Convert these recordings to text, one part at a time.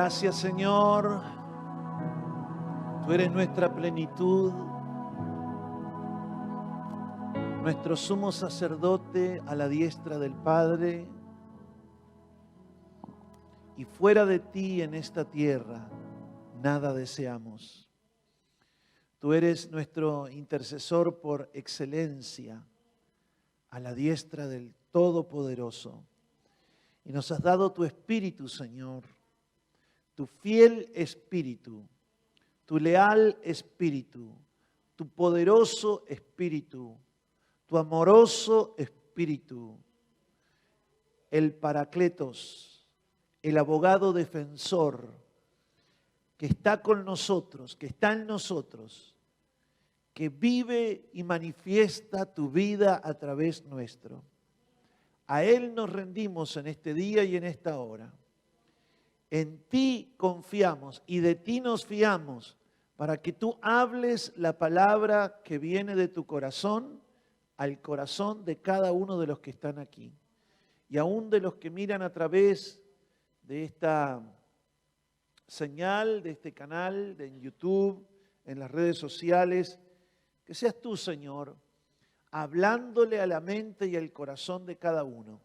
Gracias, Señor. Tú eres nuestra plenitud, nuestro sumo sacerdote a la diestra del Padre. Y fuera de ti en esta tierra, nada deseamos. Tú eres nuestro intercesor por excelencia a la diestra del Todopoderoso. Y nos has dado tu Espíritu, Señor, tu fiel Espíritu, tu leal Espíritu, tu poderoso Espíritu, tu amoroso Espíritu, el Paracletos, el abogado defensor, que está con nosotros, que está en nosotros, que vive y manifiesta tu vida a través nuestro. A Él nos rendimos en este día y en esta hora. En ti confiamos y de ti nos fiamos para que tú hables la palabra que viene de tu corazón al corazón de cada uno de los que están aquí. Y aún de los que miran a través de esta señal, de este canal, en YouTube, en las redes sociales, que seas tú, Señor, hablándole a la mente y al corazón de cada uno.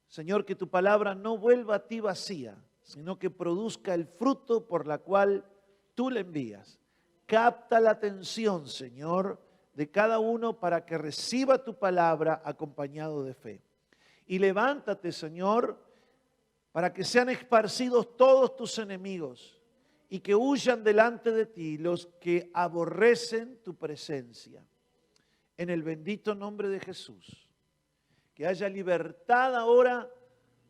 Señor, que tu palabra no vuelva a ti vacía, sino que produzca el fruto por la cual tú le envías. Capta la atención, Señor, de cada uno para que reciba tu palabra acompañado de fe. Y levántate, Señor, para que sean esparcidos todos tus enemigos y que huyan delante de ti los que aborrecen tu presencia. En el bendito nombre de Jesús. Que haya libertad ahora,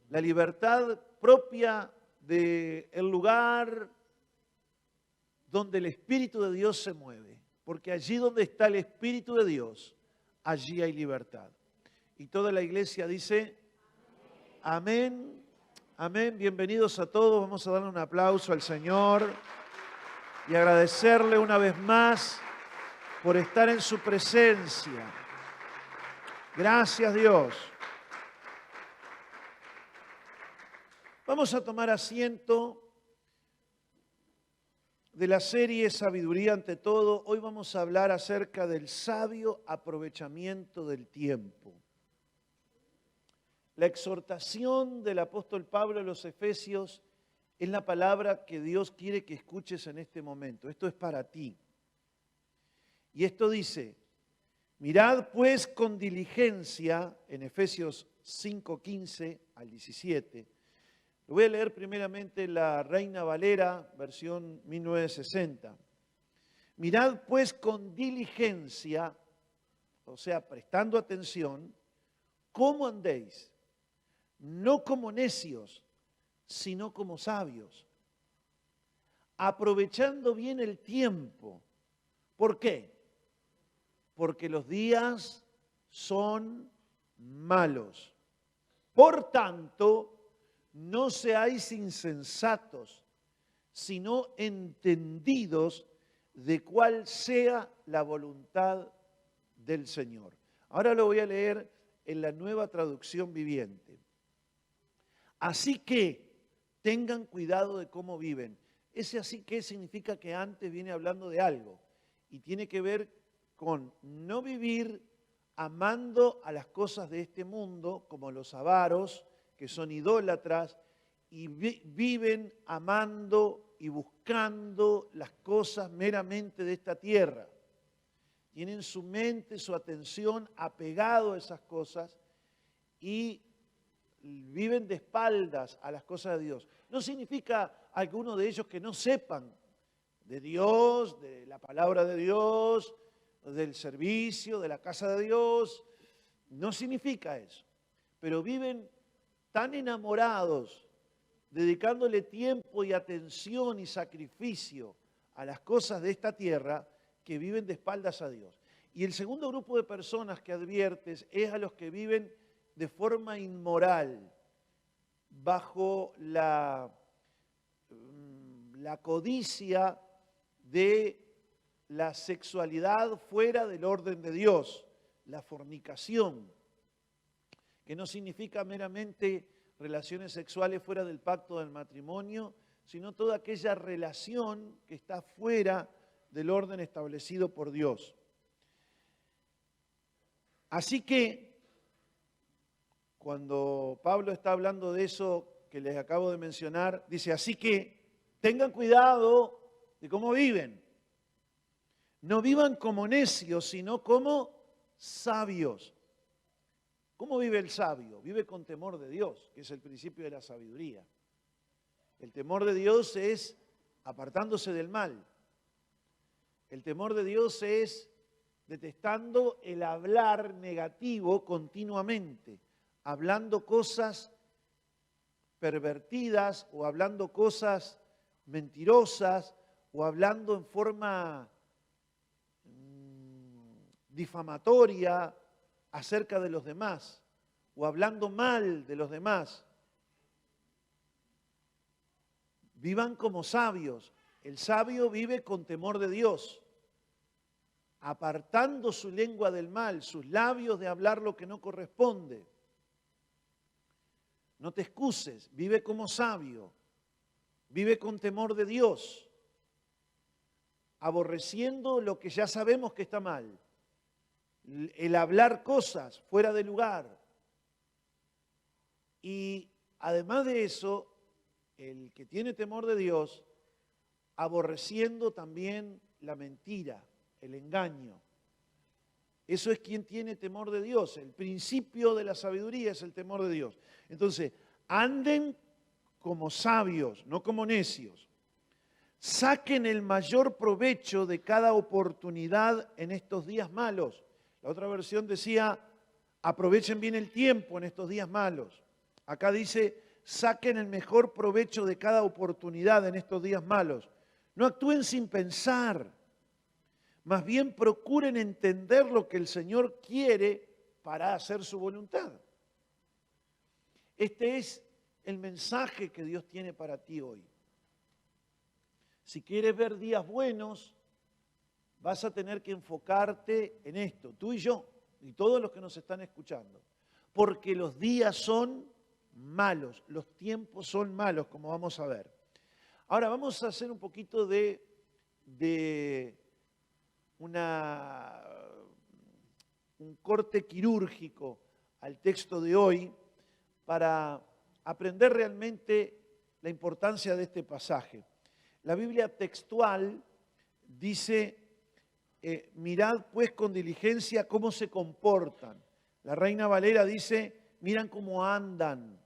la libertad propia del lugar donde el Espíritu de Dios se mueve. Porque allí donde está el Espíritu de Dios, allí hay libertad. Y toda la iglesia dice, amén, amén. Bienvenidos a todos. Vamos a darle un aplauso al Señor y agradecerle una vez más por estar en su presencia. Gracias, Dios. Vamos a tomar asiento de la serie Sabiduría ante todo. Hoy vamos a hablar acerca del sabio aprovechamiento del tiempo. La exhortación del apóstol Pablo a los Efesios es la palabra que Dios quiere que escuches en este momento. Esto es para ti. Y esto dice, mirad pues con diligencia, en Efesios 5:15 al 17. Lo voy a leer primeramente la Reina Valera, versión 1960. Mirad pues con diligencia, o sea, prestando atención, cómo andéis, no como necios, sino como sabios, aprovechando bien el tiempo. ¿Por qué? Porque los días son malos. Por tanto, no seáis insensatos, sino entendidos de cuál sea la voluntad del Señor. Ahora lo voy a leer en la Nueva Traducción Viviente. Así que tengan cuidado de cómo viven. Ese así que significa que antes viene hablando de algo y tiene que ver con no vivir amando a las cosas de este mundo, como los avaros, que son idólatras, y viven amando y buscando las cosas meramente de esta tierra. Tienen su mente, su atención apegado a esas cosas y viven de espaldas a las cosas de Dios. No significa alguno de ellos que no sepan de Dios, de la palabra de Dios, del servicio, de la casa de Dios. No significa eso. Pero viven tan enamorados, dedicándole tiempo y atención y sacrificio a las cosas de esta tierra, que viven de espaldas a Dios. Y el segundo grupo de personas que adviertes es a los que viven de forma inmoral, bajo la codicia de la sexualidad fuera del orden de Dios, la fornicación, que no significa meramente relaciones sexuales fuera del pacto del matrimonio, sino toda aquella relación que está fuera del orden establecido por Dios. Así que, cuando Pablo está hablando de eso que les acabo de mencionar, dice, así que tengan cuidado de cómo viven. No vivan como necios, sino como sabios. ¿Cómo vive el sabio? Vive con temor de Dios, que es el principio de la sabiduría. El temor de Dios es apartándose del mal. El temor de Dios es detestando el hablar negativo continuamente, hablando cosas pervertidas o hablando cosas mentirosas o hablando en forma difamatoria acerca de los demás o hablando mal de los demás. Vivan como sabios. El sabio vive con temor de Dios, apartando su lengua del mal, sus labios de hablar lo que no corresponde. No te excuses, vive como sabio, vive con temor de Dios, aborreciendo lo que ya sabemos que está mal, el hablar cosas fuera de lugar. Y además de eso, el que tiene temor de Dios, aborreciendo también la mentira, el engaño. Eso es quien tiene temor de Dios. El principio de la sabiduría es el temor de Dios. Entonces, anden como sabios, no como necios. Saquen el mayor provecho de cada oportunidad en estos días malos. La otra versión decía, aprovechen bien el tiempo en estos días malos. Acá dice, saquen el mejor provecho de cada oportunidad en estos días malos. No actúen sin pensar. Más bien procuren entender lo que el Señor quiere para hacer su voluntad. Este es el mensaje que Dios tiene para ti hoy. Si quieres ver días buenos, vas a tener que enfocarte en esto, tú y yo, y todos los que nos están escuchando. Porque los días son malos, los tiempos son malos, como vamos a ver. Ahora vamos a hacer un poquito de un corte quirúrgico al texto de hoy para aprender realmente la importancia de este pasaje. La Biblia textual dice, mirad pues con diligencia cómo se comportan. La Reina Valera dice, miran cómo andan.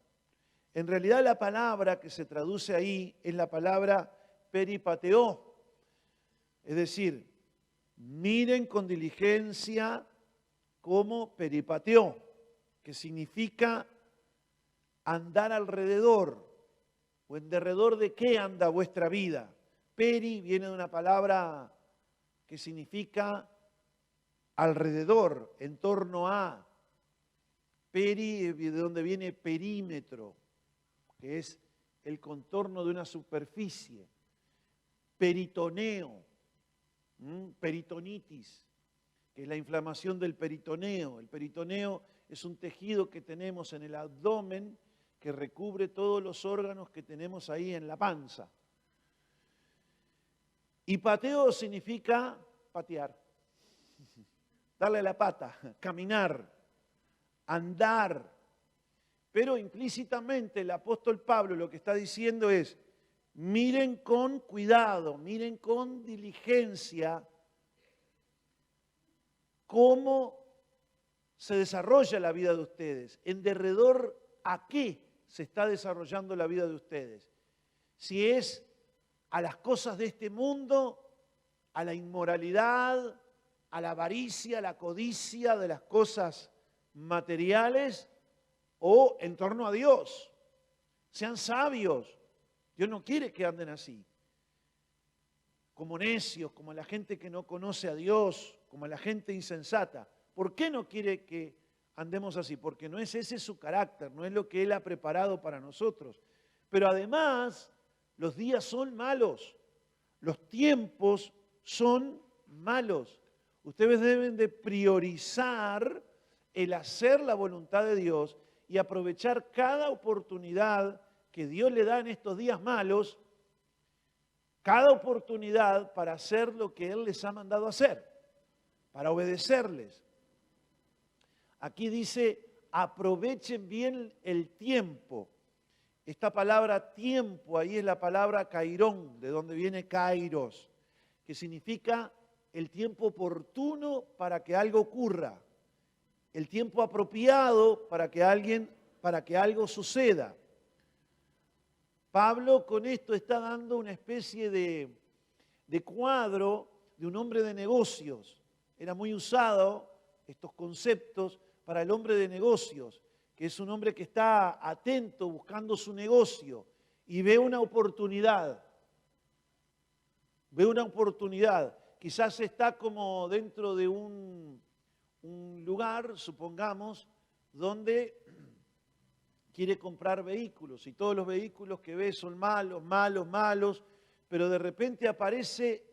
En realidad la palabra que se traduce ahí es la palabra peripateó, es decir, miren con diligencia cómo peripateó, que significa andar alrededor, o en derredor de qué anda vuestra vida. Peri viene de una palabra que significa alrededor, en torno a. Peri, de donde viene perímetro, que es el contorno de una superficie. Peritoneo, peritonitis, que es la inflamación del peritoneo. El peritoneo es un tejido que tenemos en el abdomen que recubre todos los órganos que tenemos ahí en la panza. Y pateo significa patear, darle la pata, caminar, andar. Pero implícitamente el apóstol Pablo lo que está diciendo es, miren con cuidado, miren con diligencia cómo se desarrolla la vida de ustedes, en derredor a qué se está desarrollando la vida de ustedes. Si es a las cosas de este mundo, a la inmoralidad, a la avaricia, a la codicia de las cosas materiales o en torno a Dios. Sean sabios. Dios no quiere que anden así, como necios, como la gente que no conoce a Dios, como la gente insensata. ¿Por qué no quiere que andemos así? Porque no es ese su carácter, no es lo que Él ha preparado para nosotros. Pero además, los días son malos, los tiempos son malos. Ustedes deben de priorizar el hacer la voluntad de Dios y aprovechar cada oportunidad que Dios le da en estos días malos cada oportunidad para hacer lo que Él les ha mandado hacer, para obedecerles. Aquí dice, aprovechen bien el tiempo. Esta palabra tiempo, ahí es la palabra kairón, de donde viene kairos, que significa el tiempo oportuno para que algo ocurra, el tiempo apropiado para que algo suceda. Pablo con esto está dando una especie de cuadro de un hombre de negocios. Era muy usado estos conceptos para el hombre de negocios, que es un hombre que está atento buscando su negocio y ve una oportunidad. Ve una oportunidad. Quizás está como dentro de un lugar, supongamos, donde quiere comprar vehículos y todos los vehículos que ve son malos, malos, malos, pero de repente aparece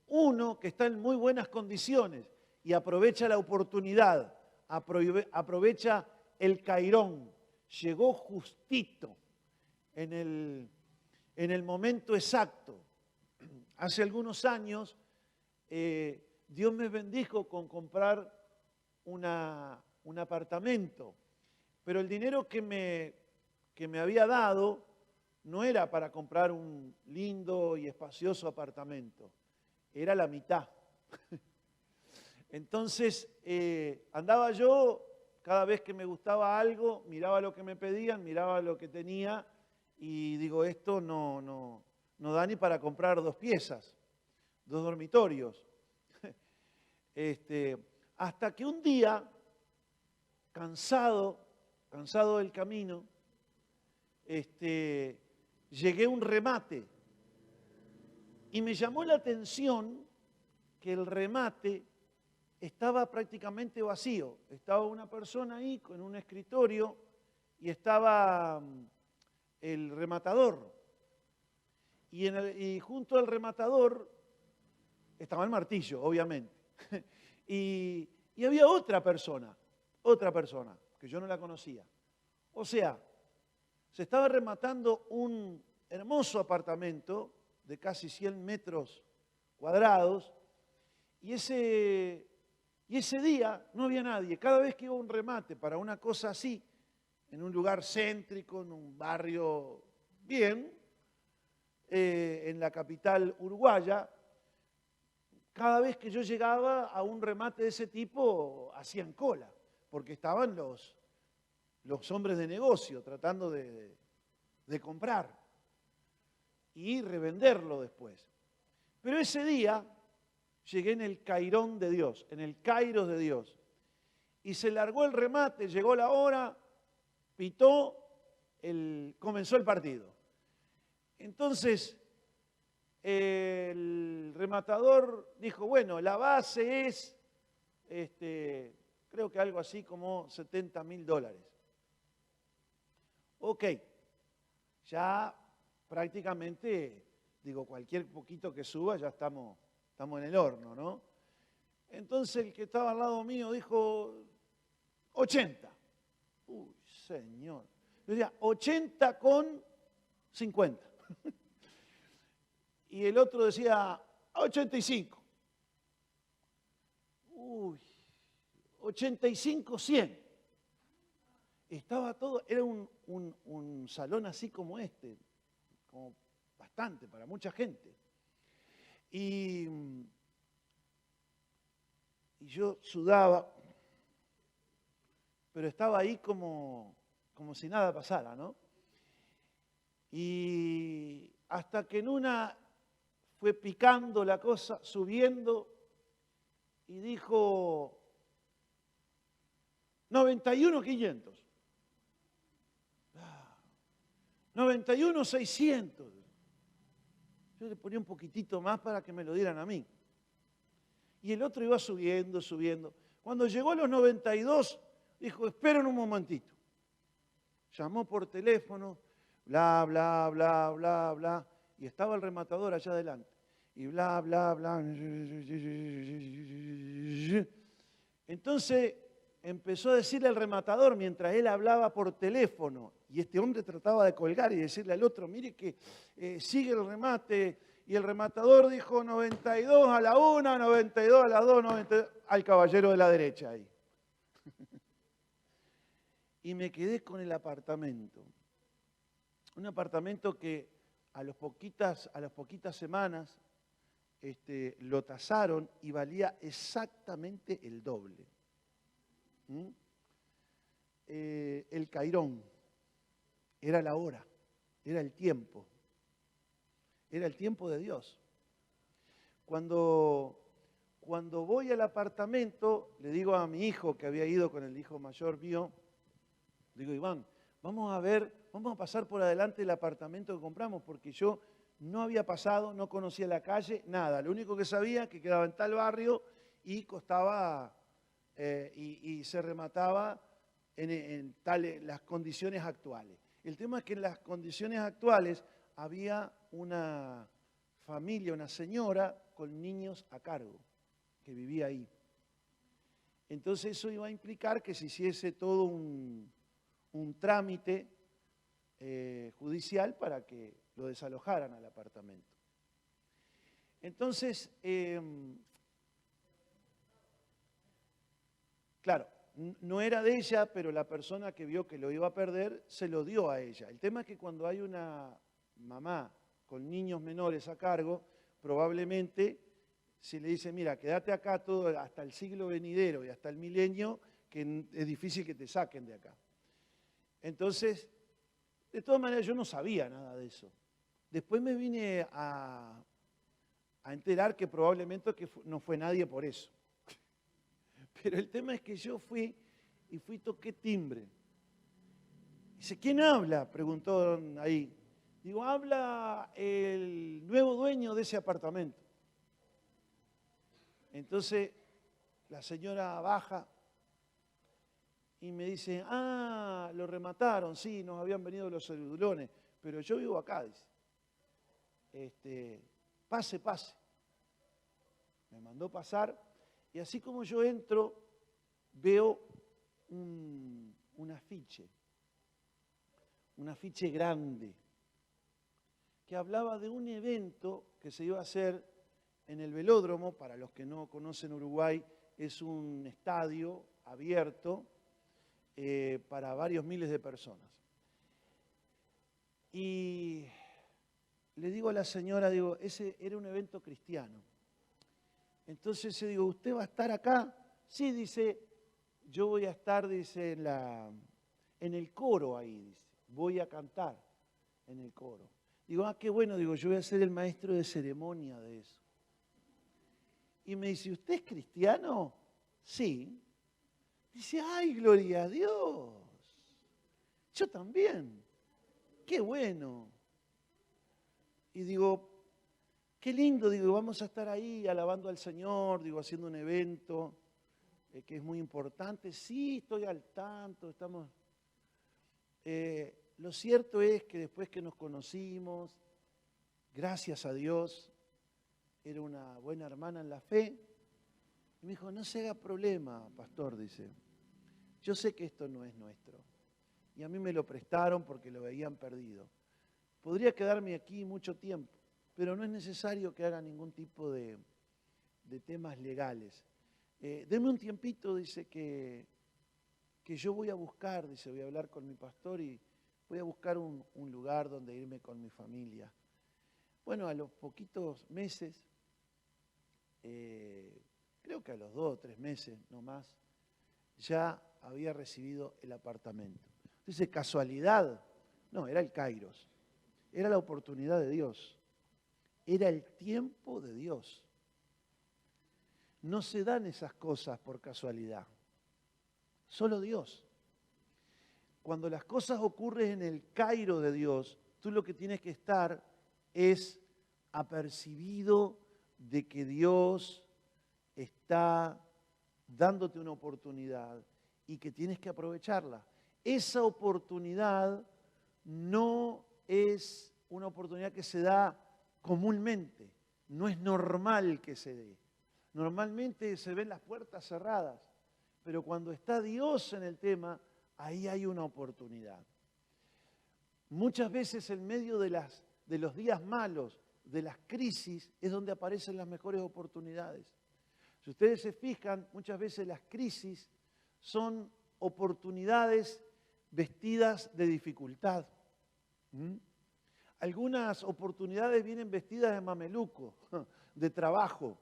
uno que está en muy buenas condiciones y aprovecha la oportunidad, aprovecha el cairón, llegó justito en el momento exacto. Hace algunos años Dios me bendijo con comprar un apartamento, pero el dinero que me había dado no era para comprar un lindo y espacioso apartamento, era la mitad. Entonces andaba yo, cada vez que me gustaba algo, miraba lo que me pedían, miraba lo que tenía y digo, esto no da ni para comprar 2 piezas, 2 dormitorios. Hasta que un día, cansado del camino, llegué a un remate y me llamó la atención que el remate estaba prácticamente vacío. Estaba una persona ahí con un escritorio y estaba el rematador. Y junto al rematador estaba el martillo, obviamente. Y había otra persona, que yo no la conocía. O sea, se estaba rematando un hermoso apartamento de casi 100 metros cuadrados y ese día no había nadie. Cada vez que iba a un remate para una cosa así, en un lugar céntrico, en un barrio bien, en la capital uruguaya, cada vez que yo llegaba a un remate de ese tipo, hacían cola, porque estaban los hombres de negocio tratando de comprar y revenderlo después. Pero ese día llegué en el cairón de Dios, en el kairos de Dios, y se largó el remate, llegó la hora, pitó, comenzó el partido. Entonces, el rematador dijo, bueno, la base es, creo que algo así como $70.000. Ok, ya prácticamente, digo, cualquier poquito que suba ya estamos en el horno, ¿no? Entonces el que estaba al lado mío dijo, 80. Uy, señor. Yo decía, 80 con 50. Y el otro decía, 85. Uy, 85, 100. Estaba todo, era un salón así como este, como bastante para mucha gente. Y yo sudaba, pero estaba ahí como si nada pasara, ¿no? Y hasta que en una fue picando la cosa, subiendo, y dijo 91.500. 91.600. Yo le ponía un poquitito más para que me lo dieran a mí. Y el otro iba subiendo, subiendo. Cuando llegó a los 92, dijo, esperen un momentito. Llamó por teléfono, bla, bla, bla, bla, bla. Y estaba el rematador allá adelante. Y bla, bla, bla. Entonces empezó a decirle al rematador mientras él hablaba por teléfono. Y este hombre trataba de colgar y decirle al otro, mire que sigue el remate Y el rematador dijo 92 a la 1, 92 a las 2, 92, al caballero de la derecha ahí. Y me quedé con el apartamento. Un apartamento que a las poquitas semanas lo tasaron y valía exactamente el doble. El cairón era la hora, era el tiempo de Dios. Cuando voy al apartamento, le digo a mi hijo, que había ido con el hijo mayor mío, digo, Iván, vamos a pasar por adelante el apartamento que compramos, porque yo no había pasado, no conocía la calle, nada. Lo único que sabía que quedaba en tal barrio y costaba y se remataba en las condiciones actuales. El tema es que en las condiciones actuales había una familia, una señora con niños a cargo, que vivía ahí. Entonces eso iba a implicar que se hiciese todo un trámite judicial para que lo desalojaran al apartamento. Entonces, claro, no era de ella, pero la persona que vio que lo iba a perder se lo dio a ella. El tema es que cuando hay una mamá con niños menores a cargo, probablemente se le dice, mira, quédate acá todo hasta el siglo venidero y hasta el milenio, que es difícil que te saquen de acá. Entonces, de todas maneras, yo no sabía nada de eso. Después me vine a enterar que probablemente no fue nadie por eso. Pero el tema es que yo fui toqué timbre. Dice, ¿quién habla? Preguntó ahí. Digo, habla el nuevo dueño de ese apartamento. Entonces, la señora baja y me dice, lo remataron, sí, nos habían venido los celulones, pero yo vivo acá, dice. Pase, pase. Me mandó pasar y así como yo entro, veo un afiche grande, que hablaba de un evento que se iba a hacer en el velódromo. Para los que no conocen Uruguay, es un estadio abierto para varios miles de personas. Y le digo a la señora, digo, ese era un evento cristiano. Entonces yo digo, ¿usted va a estar acá? Sí, dice, yo voy a estar, dice, en el coro ahí, dice, voy a cantar en el coro. Digo, qué bueno, digo, yo voy a ser el maestro de ceremonia de eso. Y me dice, ¿usted es cristiano? Sí. Dice, ¡ay, gloria a Dios! Yo también. ¡Qué bueno! Y digo, qué lindo, digo, vamos a estar ahí alabando al Señor, digo, haciendo un evento que es muy importante. Sí, estoy al tanto, estamos... lo cierto es que después que nos conocimos, gracias a Dios, era una buena hermana en la fe. Y me dijo, no se haga problema, pastor, dice. Yo sé que esto no es nuestro. Y a mí me lo prestaron porque lo veían perdido. Podría quedarme aquí mucho tiempo, pero no es necesario que haga ningún tipo de temas legales. Deme un tiempito, dice, que yo voy a buscar, dice, voy a hablar con mi pastor y voy a buscar un lugar donde irme con mi familia. Bueno, a los poquitos meses, creo que a los 2 o 3 meses, no más, ya había recibido el apartamento. Dice, ¿casualidad? No, era el Kairos. Era la oportunidad de Dios. Era el tiempo de Dios. No se dan esas cosas por casualidad. Solo Dios. Cuando las cosas ocurren en el Cairo de Dios, tú lo que tienes que estar es apercibido de que Dios está dándote una oportunidad y que tienes que aprovecharla. Esa oportunidad no es una oportunidad que se da comúnmente, no es normal que se dé. Normalmente se ven las puertas cerradas, pero cuando está Dios en el tema, ahí hay una oportunidad. Muchas veces en medio de los días malos, de las crisis es donde aparecen las mejores oportunidades. Si ustedes se fijan, muchas veces las crisis son oportunidades vestidas de dificultad. Algunas oportunidades vienen vestidas de mameluco, de trabajo,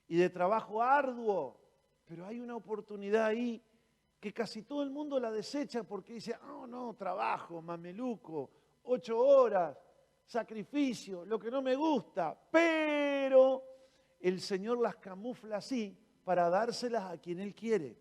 y de trabajo arduo, pero hay una oportunidad ahí que casi todo el mundo la desecha porque dice, no, trabajo, mameluco, 8 horas, sacrificio, lo que no me gusta, pero el Señor las camufla así para dárselas a quien Él quiere.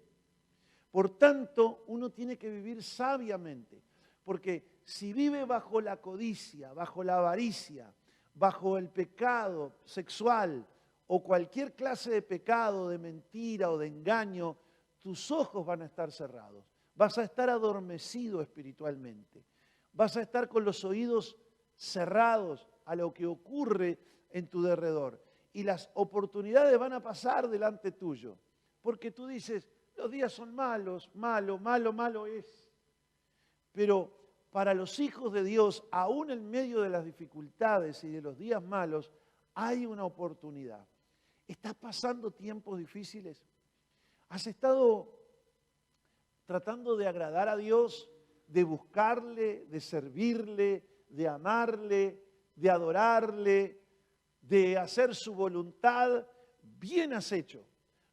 Por tanto, uno tiene que vivir sabiamente, porque si vive bajo la codicia, bajo la avaricia, bajo el pecado sexual o cualquier clase de pecado, de mentira o de engaño, tus ojos van a estar cerrados. Vas a estar adormecido espiritualmente. Vas a estar con los oídos cerrados a lo que ocurre en tu derredor. Y las oportunidades van a pasar delante tuyo. Porque tú dices, los días son malos, malo es. Pero para los hijos de Dios, aún en medio de las dificultades y de los días malos, hay una oportunidad. ¿Estás pasando tiempos difíciles? ¿Has estado tratando de agradar a Dios, de buscarle, de servirle, de amarle, de adorarle, de hacer su voluntad? Bien has hecho.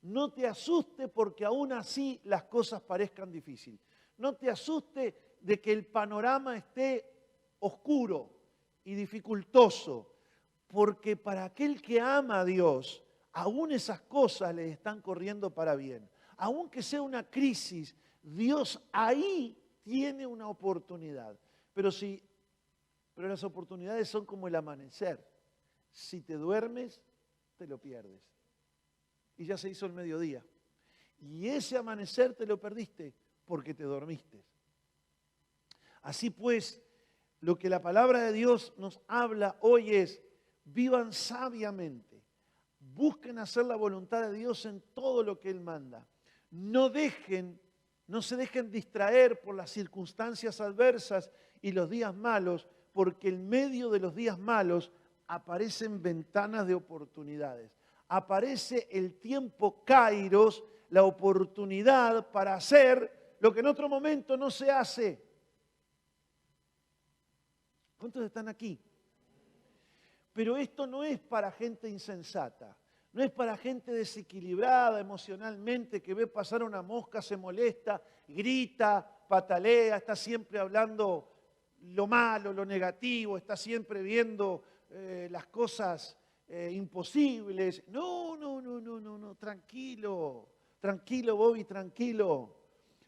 No te asuste porque aún así las cosas parezcan difíciles. No te asuste de que el panorama esté oscuro y dificultoso, porque para aquel que ama a Dios, aún esas cosas le están corriendo para bien. Aunque sea una crisis, Dios ahí tiene una oportunidad. Pero las oportunidades son como el amanecer. Si te duermes, te lo pierdes. Y ya se hizo el mediodía. Y ese amanecer te lo perdiste porque te dormiste. Así pues, lo que la palabra de Dios nos habla hoy es, vivan sabiamente, busquen hacer la voluntad de Dios en todo lo que Él manda. No se dejen distraer por las circunstancias adversas y los días malos, porque en medio de los días malos aparecen ventanas de oportunidades. Aparece el tiempo kairos, la oportunidad para hacer lo que en otro momento no se hace. ¿Cuántos están aquí? Pero esto no es para gente insensata, no es para gente desequilibrada emocionalmente que ve pasar una mosca, se molesta, grita, patalea, está siempre hablando lo malo, lo negativo, está siempre viendo las cosas imposibles. No, tranquilo, Bobby, tranquilo.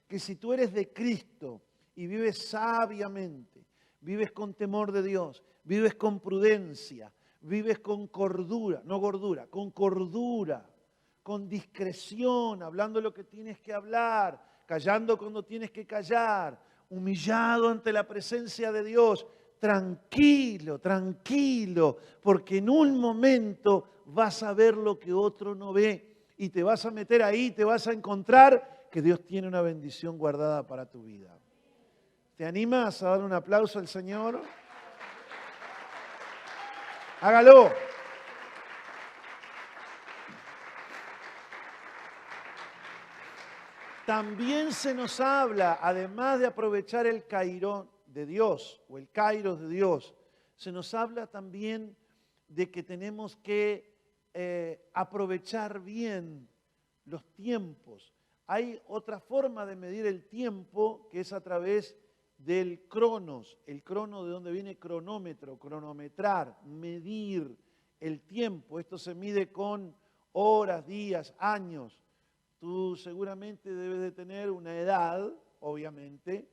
Que si tú eres de Cristo y vives sabiamente, vives con temor de Dios, vives con prudencia, vives con cordura, no gordura, con cordura, con discreción, hablando lo que tienes que hablar, callando cuando tienes que callar, humillado ante la presencia de Dios. Tranquilo, porque en un momento vas a ver lo que otro no ve y te vas a meter ahí, te vas a encontrar que Dios tiene una bendición guardada para tu vida. ¿Te animas a dar un aplauso al Señor? Hágalo. También se nos habla, además de aprovechar el cairón de Dios o el kairos de Dios, se nos habla también de que tenemos que aprovechar bien los tiempos. Hay otra forma de medir el tiempo que es a través del cronos. El crono, de donde viene cronómetro, cronometrar, medir el tiempo. Esto se mide con horas, días, años. Tú seguramente debes de tener una edad, obviamente,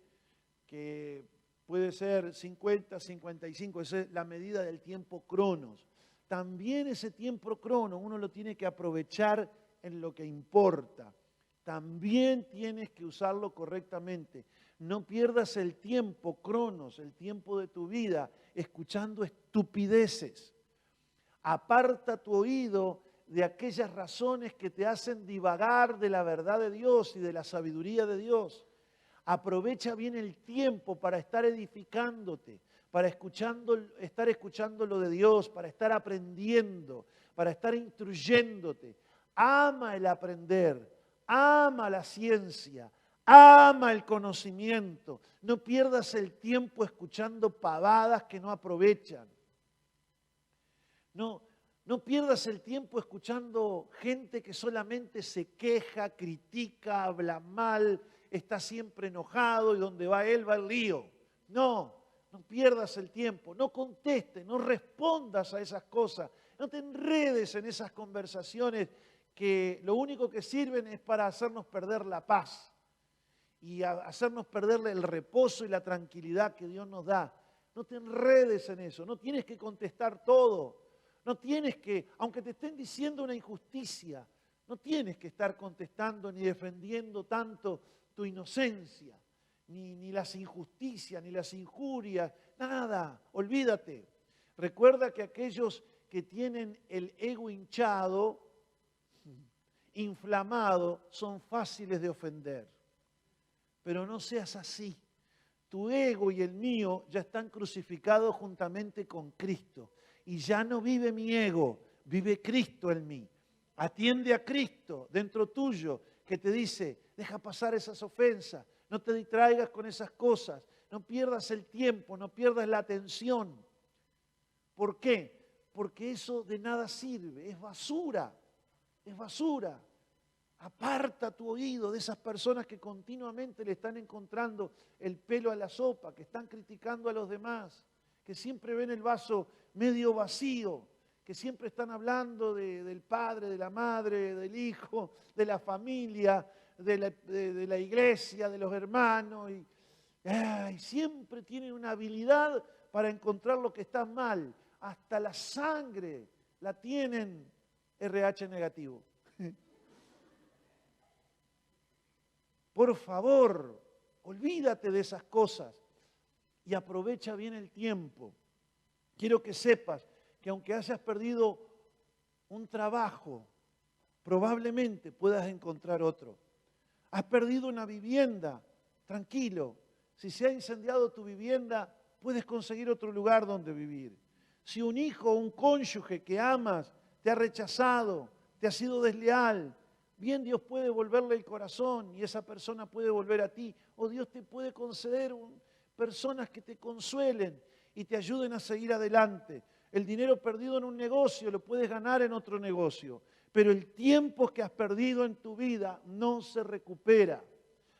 que puede ser 50, 55, esa es la medida del tiempo cronos. También ese tiempo crono uno lo tiene que aprovechar en lo que importa. También tienes que usarlo correctamente. No pierdas el tiempo cronos, el tiempo de tu vida, escuchando estupideces. Aparta tu oído de aquellas razones que te hacen divagar de la verdad de Dios y de la sabiduría de Dios. Aprovecha bien el tiempo para estar edificándote, para estar escuchando lo de Dios, para estar aprendiendo, para estar instruyéndote. Ama el aprender, ama la ciencia, ama el conocimiento. No pierdas el tiempo escuchando pavadas que no aprovechan. No pierdas el tiempo escuchando gente que solamente se queja, critica, habla mal, está siempre enojado y donde va él va el lío. No pierdas el tiempo, no contestes, no respondas a esas cosas, no te enredes en esas conversaciones que lo único que sirven es para hacernos perder la paz y hacernos perder el reposo y la tranquilidad que Dios nos da. No te enredes en eso, no tienes que contestar todo. No tienes que, aunque te estén diciendo una injusticia, no tienes que estar contestando ni defendiendo tanto tu inocencia, ni las injusticias, ni las injurias, nada, olvídate. Recuerda que aquellos que tienen el ego hinchado, inflamado, son fáciles de ofender. Pero no seas así. Tu ego y el mío ya están crucificados juntamente con Cristo. Y ya no vive mi ego, vive Cristo en mí. Atiende a Cristo dentro tuyo que te dice, deja pasar esas ofensas, no te distraigas con esas cosas, no pierdas el tiempo, no pierdas la atención. ¿Por qué? Porque eso de nada sirve, es basura, es basura. Aparta tu oído de esas personas que continuamente le están encontrando el pelo a la sopa, que están criticando a los demás, que siempre ven el vaso medio vacío, que siempre están hablando del padre, de la madre, del hijo, de la familia, de la iglesia, de los hermanos. Y siempre tienen una habilidad para encontrar lo que está mal. Hasta la sangre la tienen RH negativo. Por favor, olvídate de esas cosas y aprovecha bien el tiempo. Quiero que sepas que aunque hayas perdido un trabajo, probablemente puedas encontrar otro. Has perdido una vivienda, tranquilo. Si se ha incendiado tu vivienda, puedes conseguir otro lugar donde vivir. Si un hijo o un cónyuge que amas te ha rechazado, te ha sido desleal, bien Dios puede volverle el corazón y esa persona puede volver a ti. O Dios te puede conceder personas que te consuelen y te ayuden a seguir adelante. El dinero perdido en un negocio lo puedes ganar en otro negocio, pero el tiempo que has perdido en tu vida no se recupera.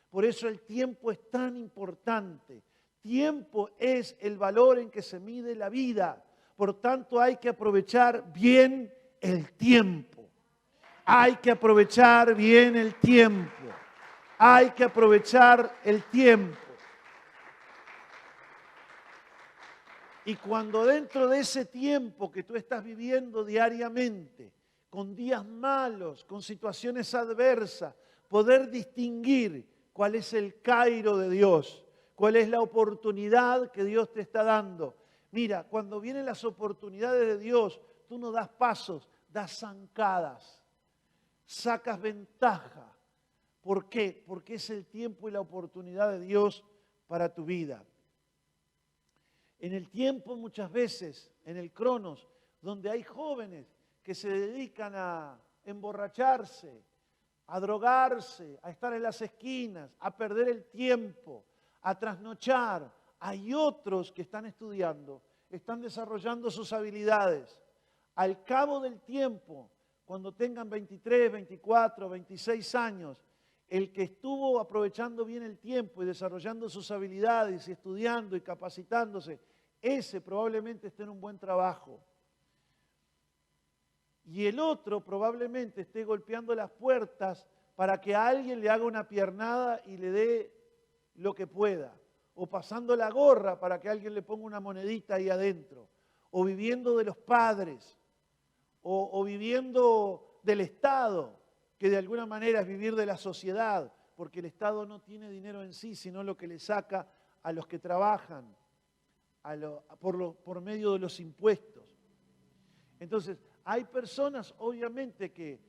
Por eso el tiempo es tan importante. Tiempo es el valor en que se mide la vida. Por tanto, hay que aprovechar bien el tiempo. Hay que aprovechar bien el tiempo. Hay que aprovechar el tiempo. Y cuando dentro de ese tiempo que tú estás viviendo diariamente, con días malos, con situaciones adversas, poder distinguir cuál es el Cairo de Dios, cuál es la oportunidad que Dios te está dando. Mira, cuando vienen las oportunidades de Dios, tú no das pasos, das zancadas, sacas ventaja. ¿Por qué? Porque es el tiempo y la oportunidad de Dios para tu vida. En el tiempo muchas veces, en el Cronos, donde hay jóvenes que se dedican a emborracharse, a drogarse, a estar en las esquinas, a perder el tiempo, a trasnochar. Hay otros que están estudiando, están desarrollando sus habilidades. Al cabo del tiempo, cuando tengan 23, 24, 26 años, el que estuvo aprovechando bien el tiempo y desarrollando sus habilidades y estudiando y capacitándose, ese probablemente esté en un buen trabajo. Y el otro probablemente esté golpeando las puertas para que a alguien le haga una piernada y le dé lo que pueda. O pasando la gorra para que alguien le ponga una monedita ahí adentro. O viviendo de los padres. O viviendo del Estado, que de alguna manera es vivir de la sociedad, porque el Estado no tiene dinero en sí, sino lo que le saca a los que trabajan por medio de los impuestos. Entonces, hay personas, obviamente, que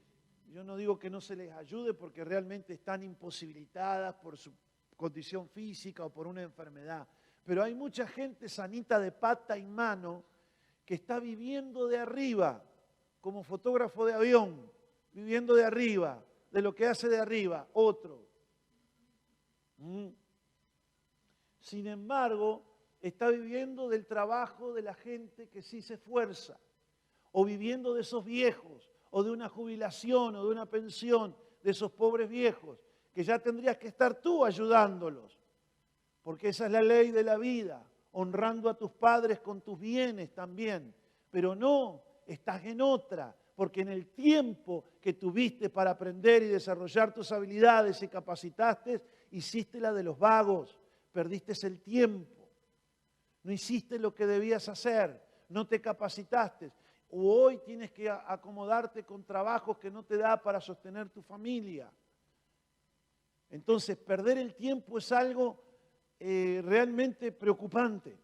yo no digo que no se les ayude porque realmente están imposibilitadas por su condición física o por una enfermedad, Pero hay mucha gente sanita de pata y mano que está viviendo de arriba, como fotógrafo de avión, viviendo de arriba, de lo que hace de arriba, otro. Sin embargo, está viviendo del trabajo de la gente que sí se esfuerza, o viviendo de esos viejos, o de una jubilación, o de una pensión, de esos pobres viejos, que ya tendrías que estar tú ayudándolos, porque esa es la ley de la vida, honrando a tus padres con tus bienes también, pero no, estás en otra, porque en el tiempo que tuviste para aprender y desarrollar tus habilidades y capacitaste, hiciste la de los vagos, perdiste el tiempo, no hiciste lo que debías hacer, no te capacitaste, o hoy tienes que acomodarte con trabajos que no te da para sostener tu familia. Entonces, perder el tiempo es algo realmente preocupante.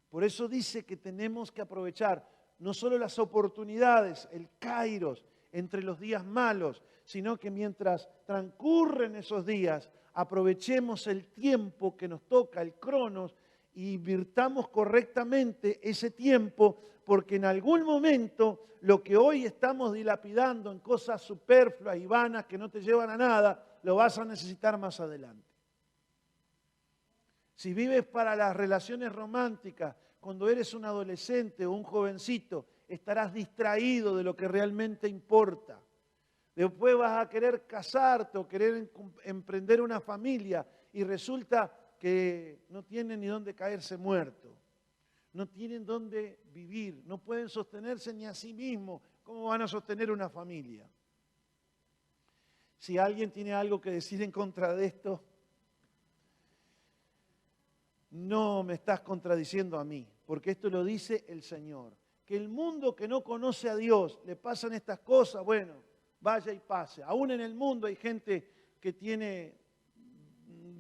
Por eso dice que tenemos que aprovechar no solo las oportunidades, el kairos, entre los días malos, sino que mientras transcurren esos días, aprovechemos el tiempo que nos toca, el cronos, y invirtamos correctamente ese tiempo, porque en algún momento lo que hoy estamos dilapidando en cosas superfluas y vanas que no te llevan a nada, lo vas a necesitar más adelante. Si vives para las relaciones románticas, cuando eres un adolescente o un jovencito, estarás distraído de lo que realmente importa. Después vas a querer casarte o querer emprender una familia y resulta que no tienen ni dónde caerse muerto. No tienen dónde vivir, no pueden sostenerse ni a sí mismos. ¿Cómo van a sostener una familia? Si alguien tiene algo que decir en contra de esto, no me estás contradiciendo a mí, porque esto lo dice el Señor. Que el mundo que no conoce a Dios le pasan estas cosas, bueno, vaya y pase. Aún en el mundo hay gente que tiene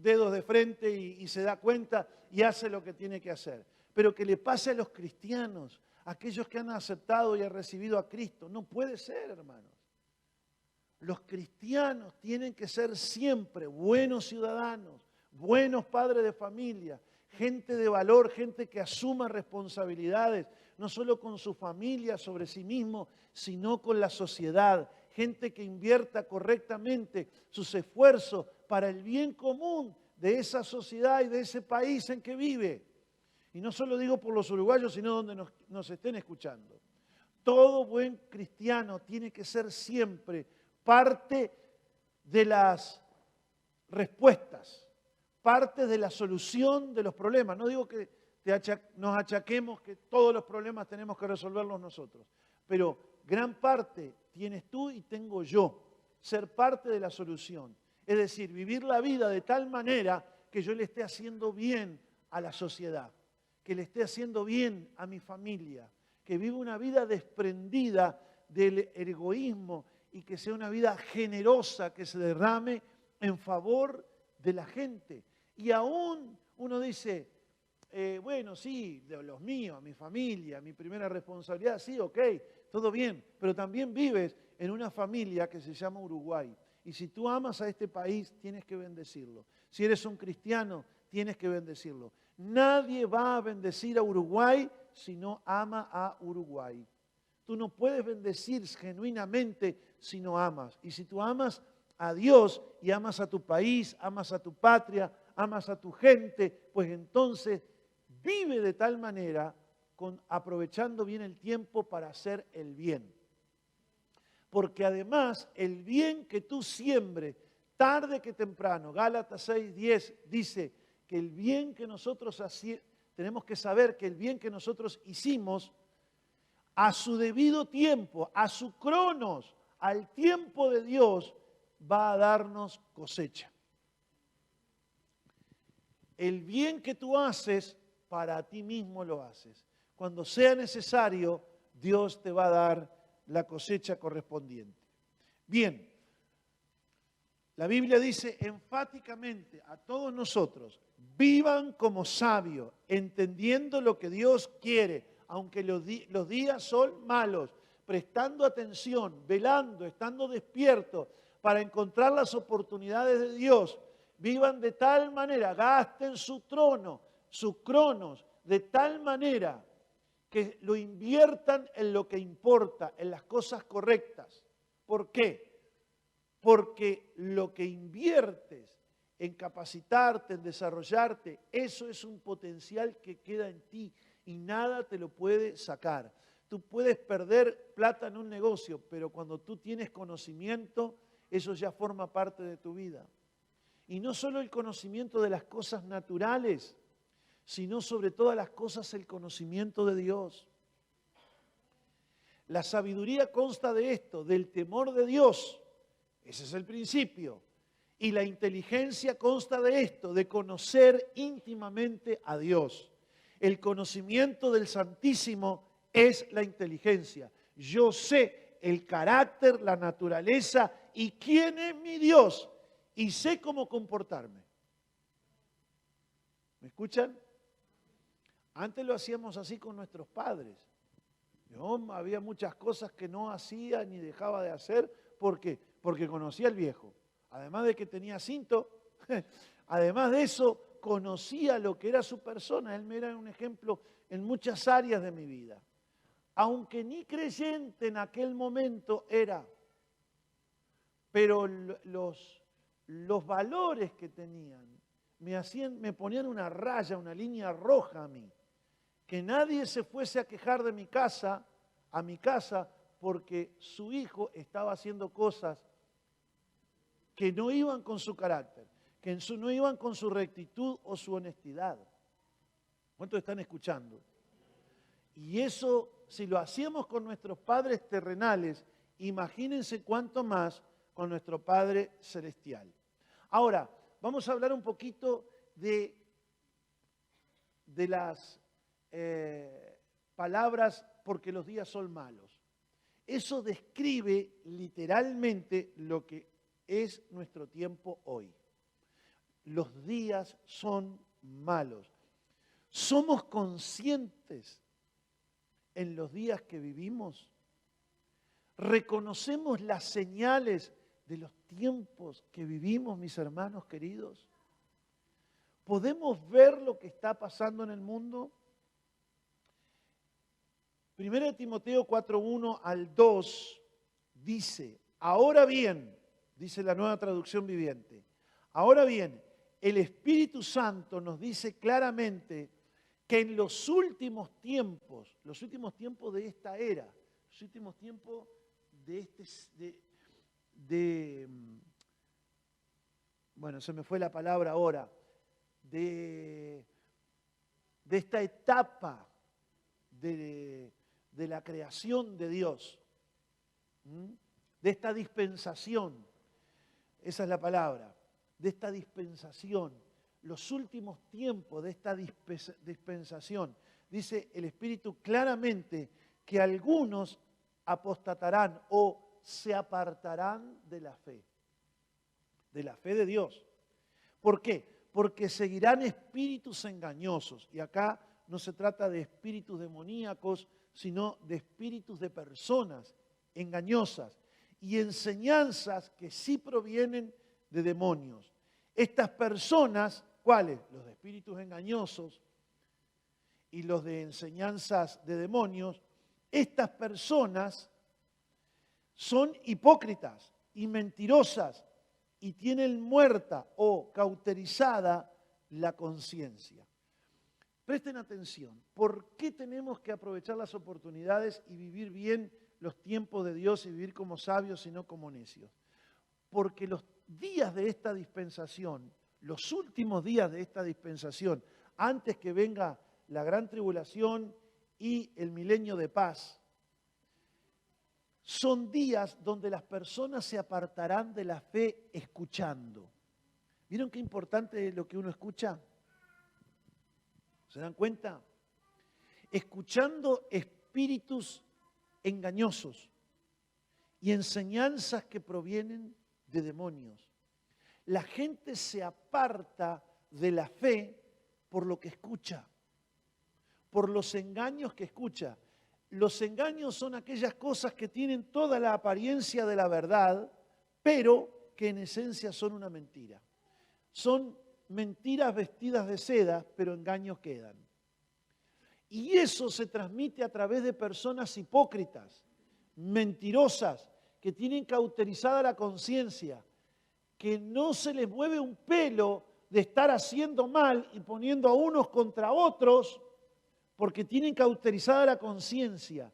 dedos de frente y se da cuenta y hace lo que tiene que hacer. Pero que le pase a los cristianos, a aquellos que han aceptado y han recibido a Cristo, no puede ser, hermanos. Los cristianos tienen que ser siempre buenos ciudadanos, buenos padres de familia, gente de valor, gente que asuma responsabilidades, no solo con su familia, sobre sí mismo, sino con la sociedad. Gente que invierta correctamente sus esfuerzos para el bien común de esa sociedad y de ese país en que vive. Y no solo digo por los uruguayos, sino donde nos estén escuchando. Todo buen cristiano tiene que ser siempre parte de las respuestas, parte de la solución de los problemas. No digo que nos achaquemos que todos los problemas tenemos que resolverlos nosotros, pero gran parte tienes tú y tengo yo, ser parte de la solución. Es decir, vivir la vida de tal manera que yo le esté haciendo bien a la sociedad, que le esté haciendo bien a mi familia, que viva una vida desprendida del egoísmo y que sea una vida generosa que se derrame en favor de la gente. Y aún uno dice, bueno, sí, de los míos, mi familia, mi primera responsabilidad, sí, ok, todo bien, pero también vives en una familia que se llama Uruguay. Y si tú amas a este país, tienes que bendecirlo. Si eres un cristiano, tienes que bendecirlo. Nadie va a bendecir a Uruguay si no ama a Uruguay. Tú no puedes bendecir genuinamente si no amas. Y si tú amas a Dios y amas a tu país, amas a tu patria, amas a tu gente, pues entonces vive de tal manera, aprovechando bien el tiempo para hacer el bien. Porque además el bien que tú siembres, tarde que temprano, Gálatas 6:10 dice que el bien que nosotros tenemos que saber que el bien que nosotros hicimos, a su debido tiempo, a su cronos, al tiempo de Dios, va a darnos cosecha. El bien que tú haces, para ti mismo lo haces. Cuando sea necesario, Dios te va a dar la cosecha correspondiente. Bien, la Biblia dice enfáticamente a todos nosotros, vivan como sabios, entendiendo lo que Dios quiere, aunque los días son malos, prestando atención, velando, estando despiertos para encontrar las oportunidades de Dios. Vivan de tal manera, gasten su trono, su cronos, de tal manera que lo inviertan en lo que importa, en las cosas correctas. ¿Por qué? Porque lo que inviertes en capacitarte, en desarrollarte, eso es un potencial que queda en ti y nada te lo puede sacar. Tú puedes perder plata en un negocio, pero cuando tú tienes conocimiento, eso ya forma parte de tu vida. Y no solo el conocimiento de las cosas naturales, sino sobre todas las cosas el conocimiento de Dios. La sabiduría consta de esto, del temor de Dios. Ese es el principio. Y la inteligencia consta de esto, de conocer íntimamente a Dios. El conocimiento del Santísimo es la inteligencia. Yo sé el carácter, la naturaleza y quién es mi Dios y sé cómo comportarme. ¿Me escuchan? Antes lo hacíamos así con nuestros padres. Yo había muchas cosas que no hacía ni dejaba de hacer. ¿Por qué? Porque conocía al viejo. Además de que tenía cinto, además de eso, conocía lo que era su persona. Él me era un ejemplo en muchas áreas de mi vida. Aunque ni creyente en aquel momento era, pero los valores que tenían me ponían una raya, una línea roja a mí. Que nadie se fuese a quejar de mi casa, a mi casa, porque su hijo estaba haciendo cosas que no iban con su carácter, que no iban con su rectitud o su honestidad. ¿Cuántos están escuchando? Y eso, si lo hacíamos con nuestros padres terrenales, imagínense cuánto más con nuestro Padre Celestial. Ahora, vamos a hablar un poquito de las palabras porque los días son malos. Eso describe literalmente lo que es nuestro tiempo hoy. Los días son malos. ¿Somos conscientes en los días que vivimos? ¿Reconocemos las señales de los tiempos que vivimos, mis hermanos queridos? ¿Podemos ver lo que está pasando en el mundo? 1 Timoteo 4:1 al 2 dice, ahora bien, dice la Nueva Traducción Viviente, ahora bien, el Espíritu Santo nos dice claramente que en los últimos tiempos de esta era, los últimos tiempos bueno, se me fue la palabra ahora, de esta etapa de la creación de Dios, de esta dispensación, esa es la palabra, de esta dispensación, los últimos tiempos de esta dispensación, dice el Espíritu claramente que algunos apostatarán o se apartarán de la fe de Dios. ¿Por qué? Porque seguirán espíritus engañosos, y acá no se trata de espíritus demoníacos, sino de espíritus de personas engañosas y enseñanzas que sí provienen de demonios. Estas personas, ¿cuáles? Los de espíritus engañosos y los de enseñanzas de demonios, estas personas son hipócritas y mentirosas y tienen muerta o cauterizada la conciencia. Presten atención, ¿por qué tenemos que aprovechar las oportunidades y vivir bien los tiempos de Dios y vivir como sabios y no como necios? Porque los días de esta dispensación, los últimos días de esta dispensación, antes que venga la gran tribulación y el milenio de paz, son días donde las personas se apartarán de la fe escuchando. ¿Vieron qué importante es lo que uno escucha? ¿Se dan cuenta? Escuchando espíritus engañosos y enseñanzas que provienen de demonios. La gente se aparta de la fe por lo que escucha, por los engaños que escucha. Los engaños son aquellas cosas que tienen toda la apariencia de la verdad, pero que en esencia son una mentira. Son mentiras vestidas de seda, pero engaños quedan. Y eso se transmite a través de personas hipócritas, mentirosas, que tienen cauterizada la conciencia, que no se les mueve un pelo de estar haciendo mal y poniendo a unos contra otros, porque tienen cauterizada la conciencia.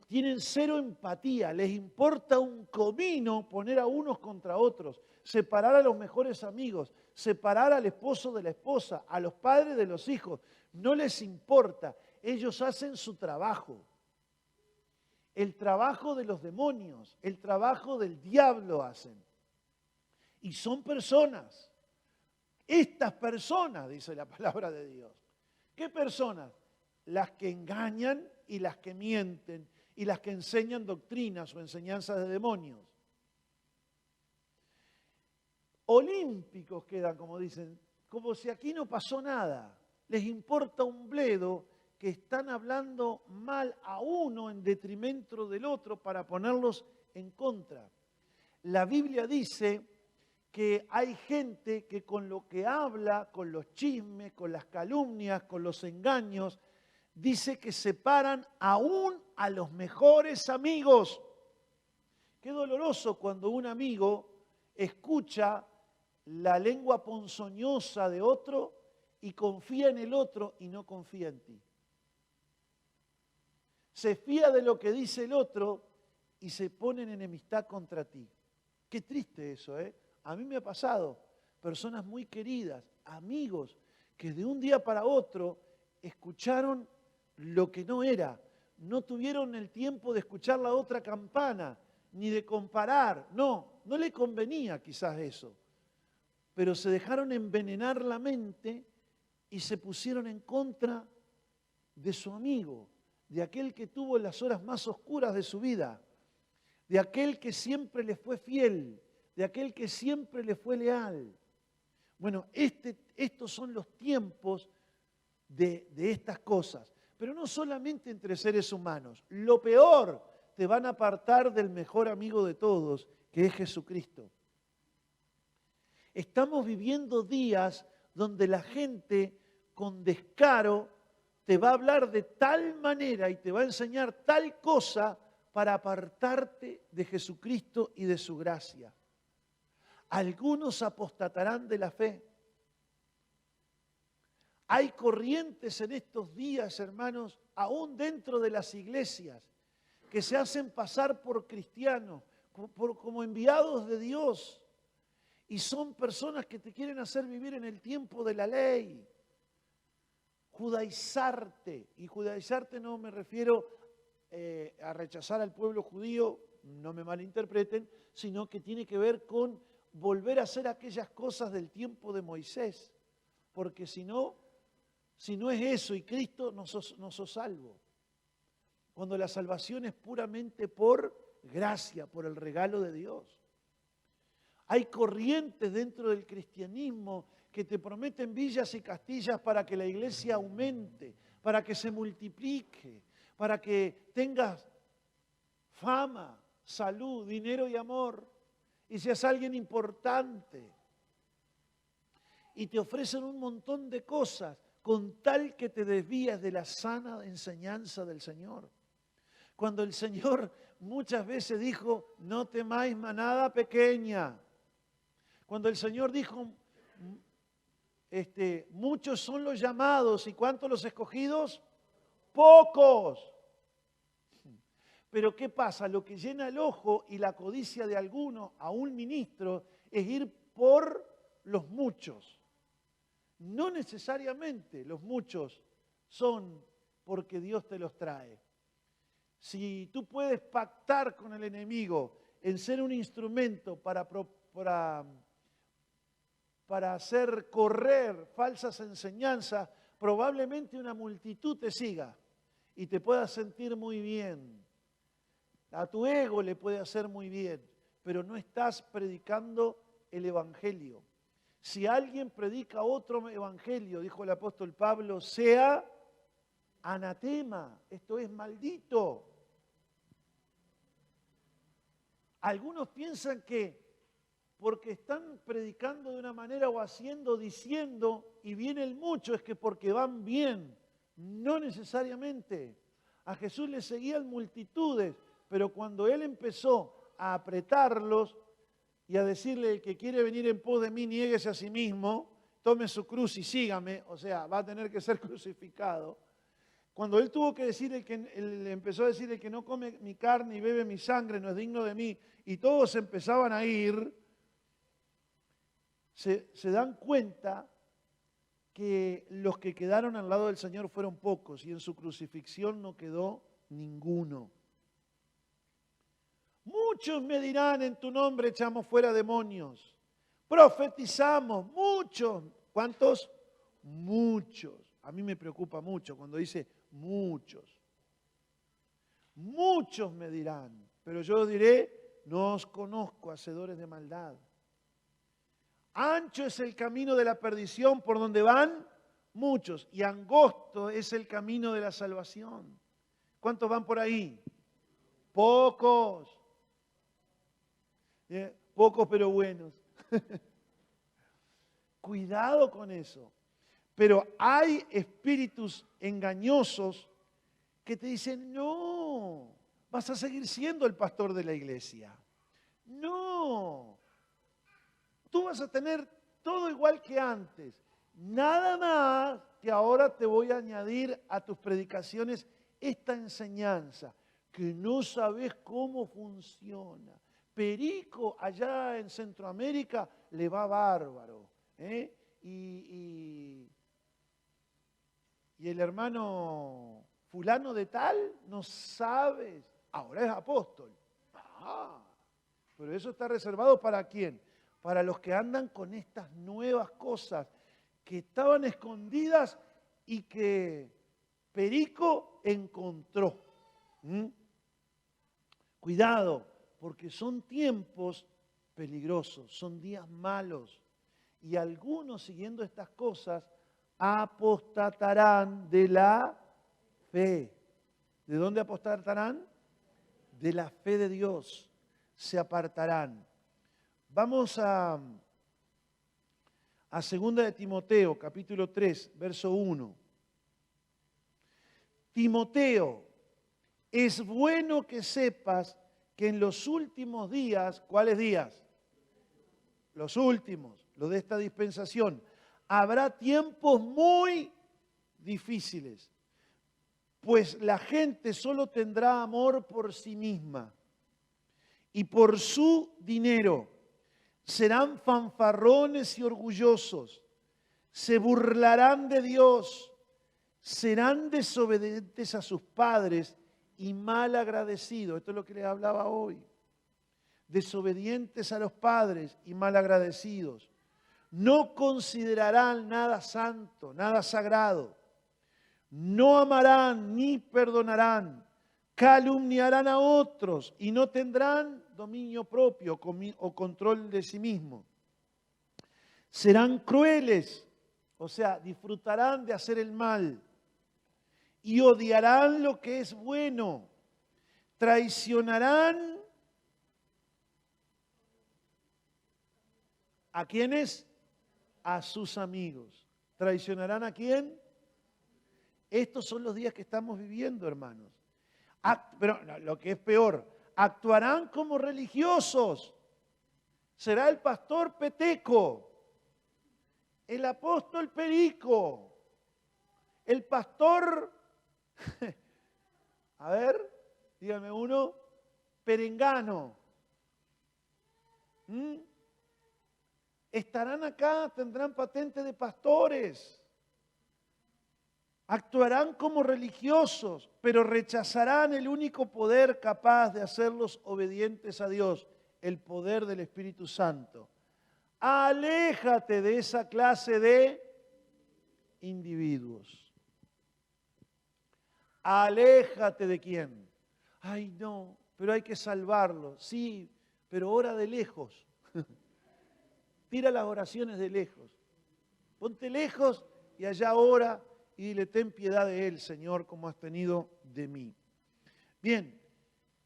Tienen cero empatía, les importa un comino poner a unos contra otros, separar a los mejores amigos, separar al esposo de la esposa, a los padres de los hijos. No les importa, ellos hacen su trabajo. El trabajo de los demonios, el trabajo del diablo hacen. Y son personas. Estas personas, dice la palabra de Dios. ¿Qué personas? Las que engañan y las que mienten y las que enseñan doctrinas o enseñanzas de demonios. Olímpicos quedan, como dicen, como si aquí no pasó nada. Les importa un bledo que están hablando mal a uno en detrimento del otro para ponerlos en contra. La Biblia dice que hay gente que con lo que habla, con los chismes, con las calumnias, con los engaños, dice que separan aún a los mejores amigos. Qué doloroso cuando un amigo escucha la lengua ponzoñosa de otro y confía en el otro y no confía en ti. Se fía de lo que dice el otro y se pone en enemistad contra ti. Qué triste eso, ¿eh? A mí me ha pasado. Personas muy queridas, amigos, que de un día para otro escucharon lo que no era. No tuvieron el tiempo de escuchar la otra campana, ni de comparar. No le convenía quizás eso. Pero se dejaron envenenar la mente y se pusieron en contra de su amigo, de aquel que tuvo las horas más oscuras de su vida, de aquel que siempre le fue fiel, de aquel que siempre le fue leal. Bueno, estos son los tiempos de estas cosas. Pero no solamente entre seres humanos. Lo peor, te van a apartar del mejor amigo de todos, que es Jesucristo. Estamos viviendo días donde la gente con descaro te va a hablar de tal manera y te va a enseñar tal cosa para apartarte de Jesucristo y de su gracia. Algunos apostatarán de la fe. Hay corrientes en estos días, hermanos, aún dentro de las iglesias, que se hacen pasar por cristianos, como enviados de Dios. Y son personas que te quieren hacer vivir en el tiempo de la ley. Judaizarte. Y judaizarte no me refiero a rechazar al pueblo judío, no me malinterpreten, sino que tiene que ver con volver a hacer aquellas cosas del tiempo de Moisés. Porque si no es eso y Cristo, no sos salvo. Cuando la salvación es puramente por gracia, por el regalo de Dios. Hay corrientes dentro del cristianismo que te prometen villas y castillas para que la iglesia aumente, para que se multiplique, para que tengas fama, salud, dinero y amor, y seas alguien importante. Y te ofrecen un montón de cosas con tal que te desvías de la sana enseñanza del Señor. Cuando el Señor muchas veces dijo, no temáis manada pequeña. Cuando el Señor dijo, muchos son los llamados, ¿y cuántos los escogidos? Pocos. Pero ¿qué pasa? Lo que llena el ojo y la codicia de alguno a un ministro es ir por los muchos. No necesariamente los muchos son porque Dios te los trae. Si tú puedes pactar con el enemigo en ser un instrumento para hacer correr falsas enseñanzas, probablemente una multitud te siga y te pueda sentir muy bien. A tu ego le puede hacer muy bien, pero no estás predicando el evangelio. Si alguien predica otro evangelio, dijo el apóstol Pablo, sea anatema, esto es maldito. Algunos piensan que porque están predicando de una manera o haciendo, diciendo, y viene el mucho, es que porque van bien. No necesariamente. A Jesús le seguían multitudes, pero cuando Él empezó a apretarlos y a decirle, el que quiere venir en pos de mí, niéguese a sí mismo, tome su cruz y sígame, o sea, va a tener que ser crucificado. Cuando Él tuvo que decir, él empezó a decir, el que no come mi carne y bebe mi sangre no es digno de mí, y todos empezaban a ir, se dan cuenta que los que quedaron al lado del Señor fueron pocos y en su crucifixión no quedó ninguno. Muchos me dirán, en tu nombre echamos fuera demonios, profetizamos, muchos. ¿Cuántos? Muchos. A mí me preocupa mucho cuando dice muchos. Muchos me dirán, pero yo diré, no os conozco, hacedores de maldad. Ancho es el camino de la perdición por donde van muchos, y angosto es el camino de la salvación. ¿Cuántos van por ahí? Pocos. Pocos pero buenos. Cuidado con eso. Pero hay espíritus engañosos que te dicen, no, vas a seguir siendo el pastor de la iglesia. No. Tú vas a tener todo igual que antes. Nada más que ahora te voy a añadir a tus predicaciones esta enseñanza, que no sabes cómo funciona. Perico allá en Centroamérica le va bárbaro. Y el hermano fulano de tal, no sabes, ahora es apóstol. Pero eso está reservado ¿para quién? Para los que andan con estas nuevas cosas que estaban escondidas y que Perico encontró. Cuidado, porque son tiempos peligrosos, son días malos. Y algunos, siguiendo estas cosas, apostatarán de la fe. ¿De dónde apostatarán? De la fe de Dios. Se apartarán. Vamos a 2 de Timoteo, capítulo 3, verso 1. Timoteo, es bueno que sepas que en los últimos días, ¿cuáles días? Los últimos, los de esta dispensación, habrá tiempos muy difíciles, pues la gente solo tendrá amor por sí misma y por su dinero. Serán fanfarrones y orgullosos, se burlarán de Dios, serán desobedientes a sus padres y mal agradecidos. Esto es lo que les hablaba hoy. Desobedientes a los padres y mal agradecidos. No considerarán nada santo, nada sagrado. No amarán ni perdonarán. Calumniarán a otros y no tendrán dominio propio o control de sí mismo. Serán crueles, o sea, disfrutarán de hacer el mal y odiarán lo que es bueno. Traicionarán ¿a quiénes? A sus amigos. ¿Traicionarán a quién? Estos son los días que estamos viviendo, hermanos. Pero lo que es peor, actuarán como religiosos. Será el pastor Peteco, el apóstol Perico, el pastor, a ver, dígame uno, Perengano. Estarán acá, tendrán patente de pastores. Actuarán como religiosos, pero rechazarán el único poder capaz de hacerlos obedientes a Dios, el poder del Espíritu Santo. Aléjate de esa clase de individuos. Aléjate de quién. Ay, no, pero hay que salvarlo. Sí, pero ora de lejos. Tira las oraciones de lejos. Ponte lejos y allá ora. Y dile, ten piedad de él, Señor, como has tenido de mí. Bien,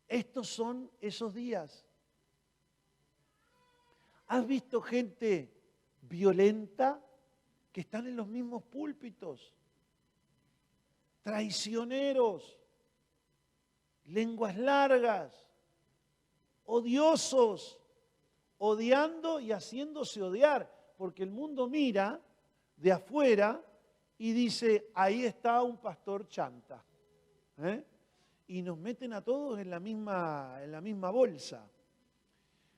estos son esos días. ¿Has visto gente violenta que están en los mismos púlpitos? Traicioneros, lenguas largas, odiosos, odiando y haciéndose odiar, porque el mundo mira de afuera y dice, ahí está un pastor chanta. Y nos meten a todos en la misma bolsa.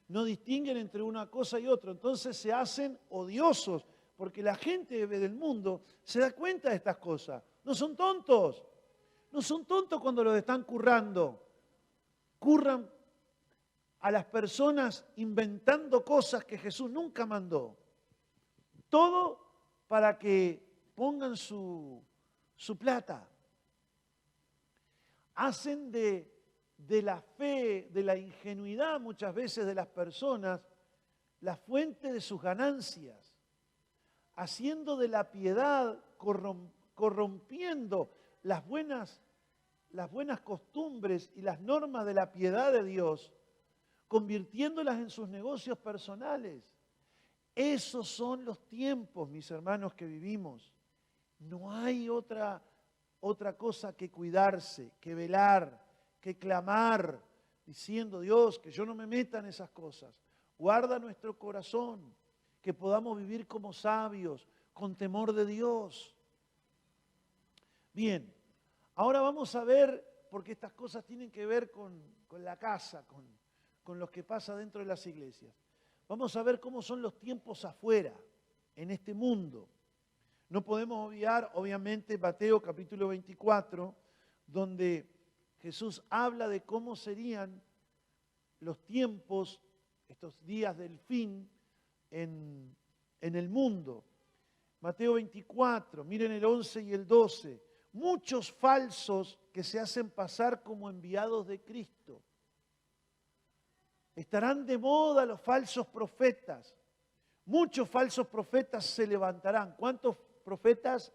No distinguen entre una cosa y otra, entonces se hacen odiosos, porque la gente del mundo se da cuenta de estas cosas. No son tontos, no son tontos cuando los están currando. Curran a las personas inventando cosas que Jesús nunca mandó. Todo para que pongan su plata. Hacen de la fe, de la ingenuidad muchas veces de las personas, la fuente de sus ganancias, haciendo de la piedad, corrompiendo las buenas costumbres y las normas de la piedad de Dios, convirtiéndolas en sus negocios personales. Esos son los tiempos, mis hermanos, que vivimos. No hay otra cosa que cuidarse, que velar, que clamar, diciendo, Dios, que yo no me meta en esas cosas. Guarda nuestro corazón, que podamos vivir como sabios, con temor de Dios. Bien, ahora vamos a ver, porque estas cosas tienen que ver con la casa, con lo que pasa dentro de las iglesias. Vamos a ver cómo son los tiempos afuera, en este mundo. No podemos obviar, obviamente, Mateo capítulo 24, donde Jesús habla de cómo serían los tiempos, estos días del fin en el mundo. Mateo 24, miren el 11 y el 12. Muchos falsos que se hacen pasar como enviados de Cristo. Estarán de moda los falsos profetas. Muchos falsos profetas se levantarán. ¿Cuántos profetas?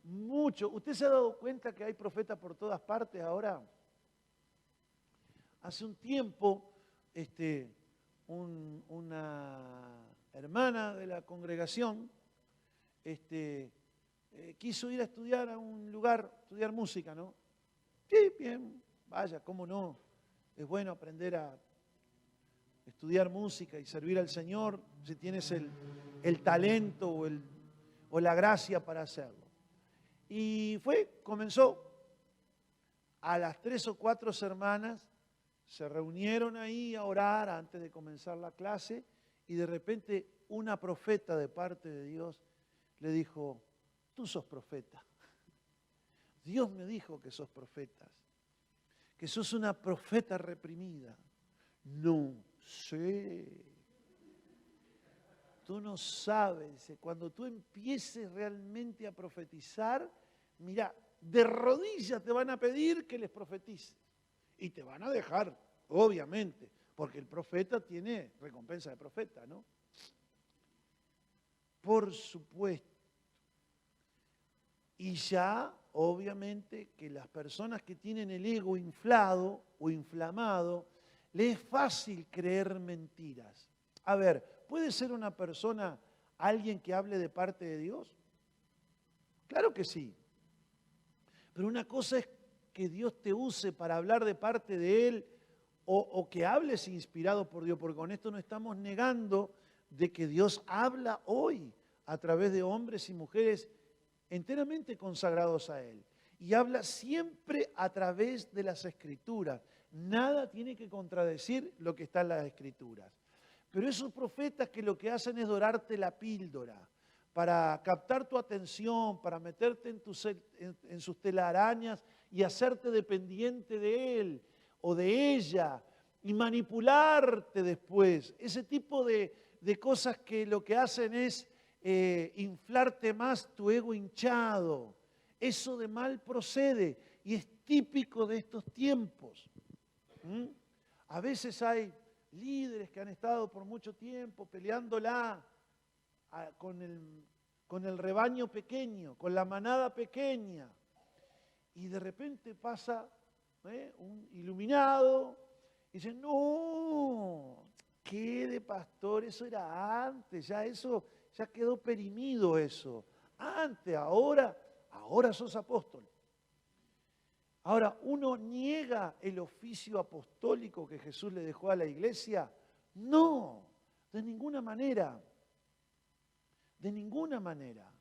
Muchos. ¿Usted se ha dado cuenta que hay profetas por todas partes ahora? Hace un tiempo, una hermana de la congregación quiso ir a estudiar a un lugar, estudiar música, ¿no? Sí, bien, vaya, cómo no. Es bueno aprender a estudiar música y servir al Señor si tienes el talento o la gracia para hacerlo. Y comenzó. A las 3 o 4 hermanas se reunieron ahí a orar antes de comenzar la clase y de repente una profeta de parte de Dios le dijo, tú sos profeta. Dios me dijo que sos profeta, que sos una profeta reprimida. No sé. Tú no sabes, cuando tú empieces realmente a profetizar, mira, de rodillas te van a pedir que les profetices. Y te van a dejar, obviamente, porque el profeta tiene recompensa de profeta, ¿no? Por supuesto. Y ya, obviamente, que las personas que tienen el ego inflado o inflamado, les es fácil creer mentiras. A ver, ¿puede ser una persona alguien que hable de parte de Dios? Claro que sí. Pero una cosa es que Dios te use para hablar de parte de Él o que hables inspirado por Dios, porque con esto no estamos negando de que Dios habla hoy a través de hombres y mujeres enteramente consagrados a Él. Y habla siempre a través de las Escrituras. Nada tiene que contradecir lo que está en las Escrituras. Pero esos profetas que lo que hacen es dorarte la píldora, para captar tu atención, para meterte en sus telarañas y hacerte dependiente de él o de ella y manipularte después. Ese tipo de cosas que lo que hacen es inflarte más tu ego hinchado. Eso de mal procede y es típico de estos tiempos. A veces hay líderes que han estado por mucho tiempo peleándola con el rebaño pequeño, con la manada pequeña. Y de repente pasa un iluminado y dice, no, ¿Qué de pastor? Eso era antes, ya quedó perimido eso. Antes, ahora sos apóstol. Ahora, ¿uno niega el oficio apostólico que Jesús le dejó a la iglesia? No, de ninguna manera. De ninguna manera.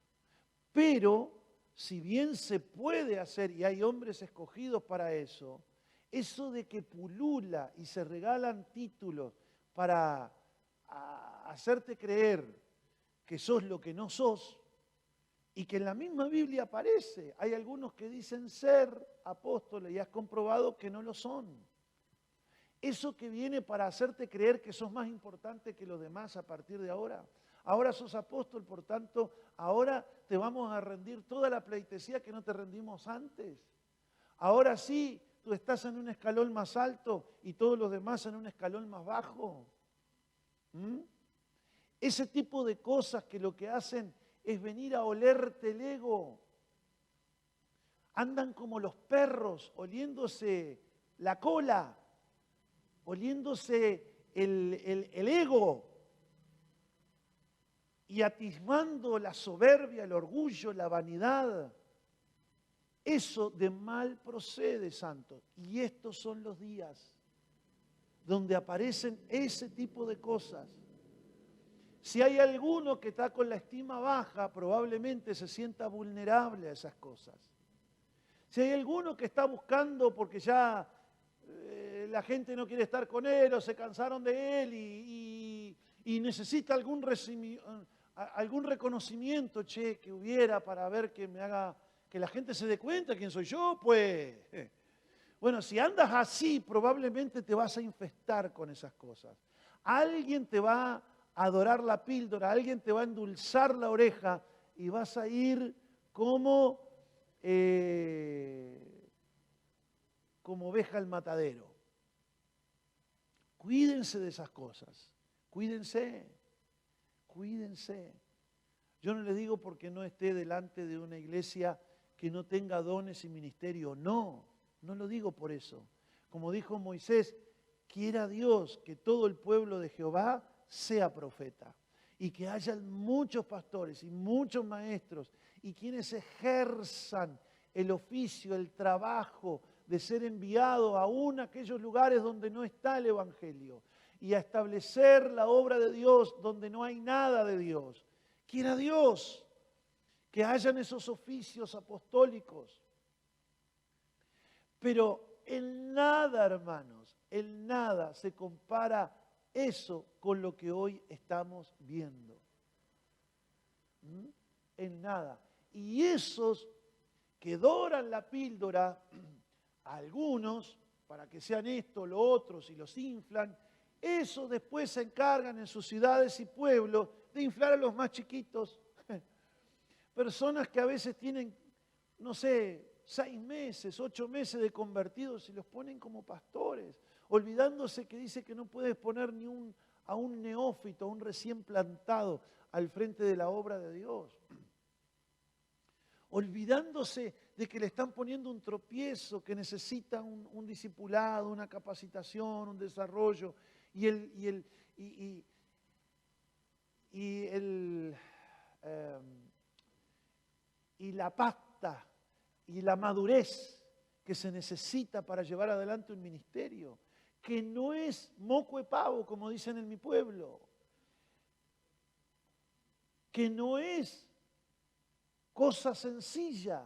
Pero, si bien se puede hacer, y hay hombres escogidos para eso de que pulula y se regalan títulos para hacerte creer que sos lo que no sos, y que en la misma Biblia aparece, hay algunos que dicen ser apóstoles y has comprobado que no lo son. Eso que viene para hacerte creer que sos más importante que los demás a partir de ahora. Ahora sos apóstol, por tanto, ahora te vamos a rendir toda la pleitesía que no te rendimos antes. Ahora sí, tú estás en un escalón más alto y todos los demás en un escalón más bajo. Ese tipo de cosas que lo que hacen es venir a olerte el ego. Andan como los perros, oliéndose la cola, oliéndose el ego y atismando la soberbia, el orgullo, la vanidad. Eso de mal procede, santos. Y estos son los días donde aparecen ese tipo de cosas. Si hay alguno que está con la estima baja, probablemente se sienta vulnerable a esas cosas. Si hay alguno que está buscando porque ya la gente no quiere estar con él o se cansaron de él y necesita algún reconocimiento, que hubiera para ver que me haga, que la gente se dé cuenta quién soy yo, pues. Bueno, si andas así, probablemente te vas a infestar con esas cosas. Alguien te va a dorar la píldora, alguien te va a endulzar la oreja y vas a ir como oveja al matadero. Cuídense de esas cosas, cuídense. Yo no le digo porque no esté delante de una iglesia que no tenga dones y ministerio, no lo digo por eso. Como dijo Moisés, quiera Dios que todo el pueblo de Jehová sea profeta y que haya muchos pastores y muchos maestros y quienes ejerzan el oficio, el trabajo de ser enviado aún a aquellos lugares donde no está el evangelio y a establecer la obra de Dios donde no hay nada de Dios. Quiera Dios que hayan esos oficios apostólicos. Pero en nada, hermanos, en nada se compara eso con lo que hoy estamos viendo. En nada. Y esos que doran la píldora, a algunos, para que sean esto, lo otro, y los inflan, esos después se encargan en sus ciudades y pueblos de inflar a los más chiquitos. Personas que a veces tienen, no sé, 6 meses, 8 meses de convertidos y los ponen como pastores, olvidándose que dice que no puedes poner a un neófito, a un recién plantado al frente de la obra de Dios. Olvidándose de que le están poniendo un tropiezo, que necesita un discipulado, una capacitación, un desarrollo, y la pasta y la madurez que se necesita para llevar adelante un ministerio, que no es moco de pavo, como dicen en mi pueblo, que no es cosa sencilla,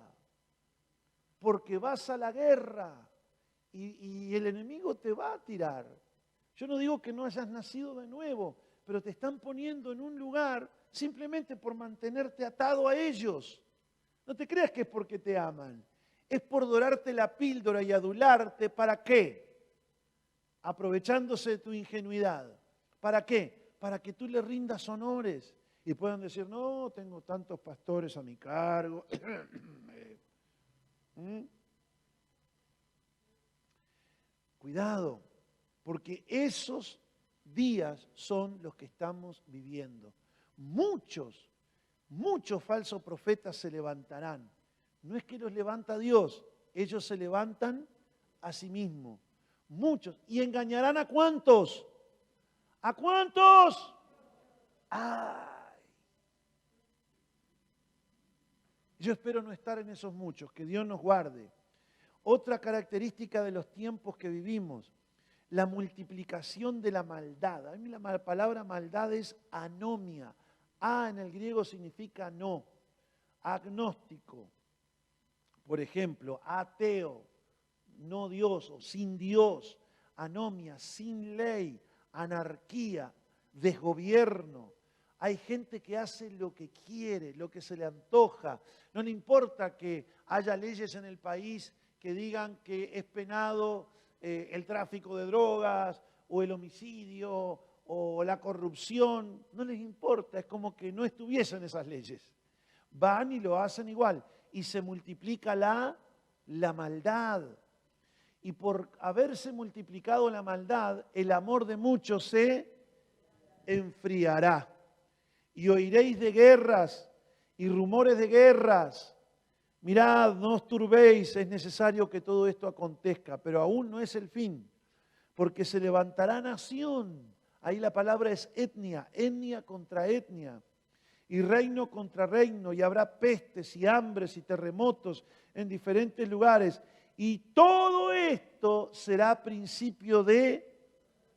porque vas a la guerra y el enemigo te va a tirar. Yo no digo que no hayas nacido de nuevo, pero te están poniendo en un lugar simplemente por mantenerte atado a ellos. No te creas que es porque te aman. Es por dorarte la píldora y adularte. ¿Para qué? Aprovechándose de tu ingenuidad. ¿Para qué? Para que tú le rindas honores y puedan decir, no, tengo tantos pastores a mi cargo. Cuidado, porque esos días son los que estamos viviendo. Muchos falsos profetas se levantarán. No es que los levanta Dios, ellos se levantan a sí mismos. Muchos. ¿Y engañarán a cuántos? ¿A cuántos? ¡Ay! Yo espero no estar en esos muchos, que Dios nos guarde. Otra característica de los tiempos que vivimos, la multiplicación de la maldad. A mí la palabra maldad es anomia. A en el griego significa no. Agnóstico, por ejemplo, ateo, no Dios o sin Dios. Anomia, sin ley, anarquía, desgobierno. Hay gente que hace lo que quiere, lo que se le antoja. No le importa que haya leyes en el país que digan que es penado el tráfico de drogas o el homicidio o la corrupción. No les importa, es como que no estuviesen esas leyes. Van y lo hacen igual. Y se multiplica la maldad. Y por haberse multiplicado la maldad, el amor de muchos se enfriará. Y oiréis de guerras y rumores de guerras. Mirad, no os turbéis, es necesario que todo esto acontezca, pero aún no es el fin, porque se levantará nación. Ahí la palabra es etnia, etnia contra etnia, y reino contra reino, y habrá pestes y hambres y terremotos en diferentes lugares. Y todo esto será principio de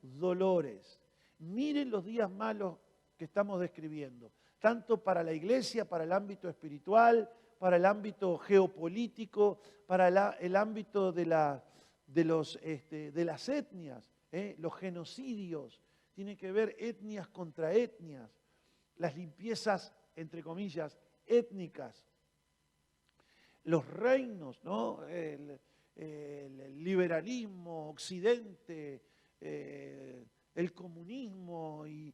dolores. Miren los días malos que estamos describiendo, tanto para la iglesia, para el ámbito espiritual, para el ámbito geopolítico, para el ámbito de las etnias, los genocidios. Tiene que ver etnias contra etnias, las limpiezas, entre comillas, étnicas, los reinos, ¿no? El liberalismo, Occidente, el comunismo y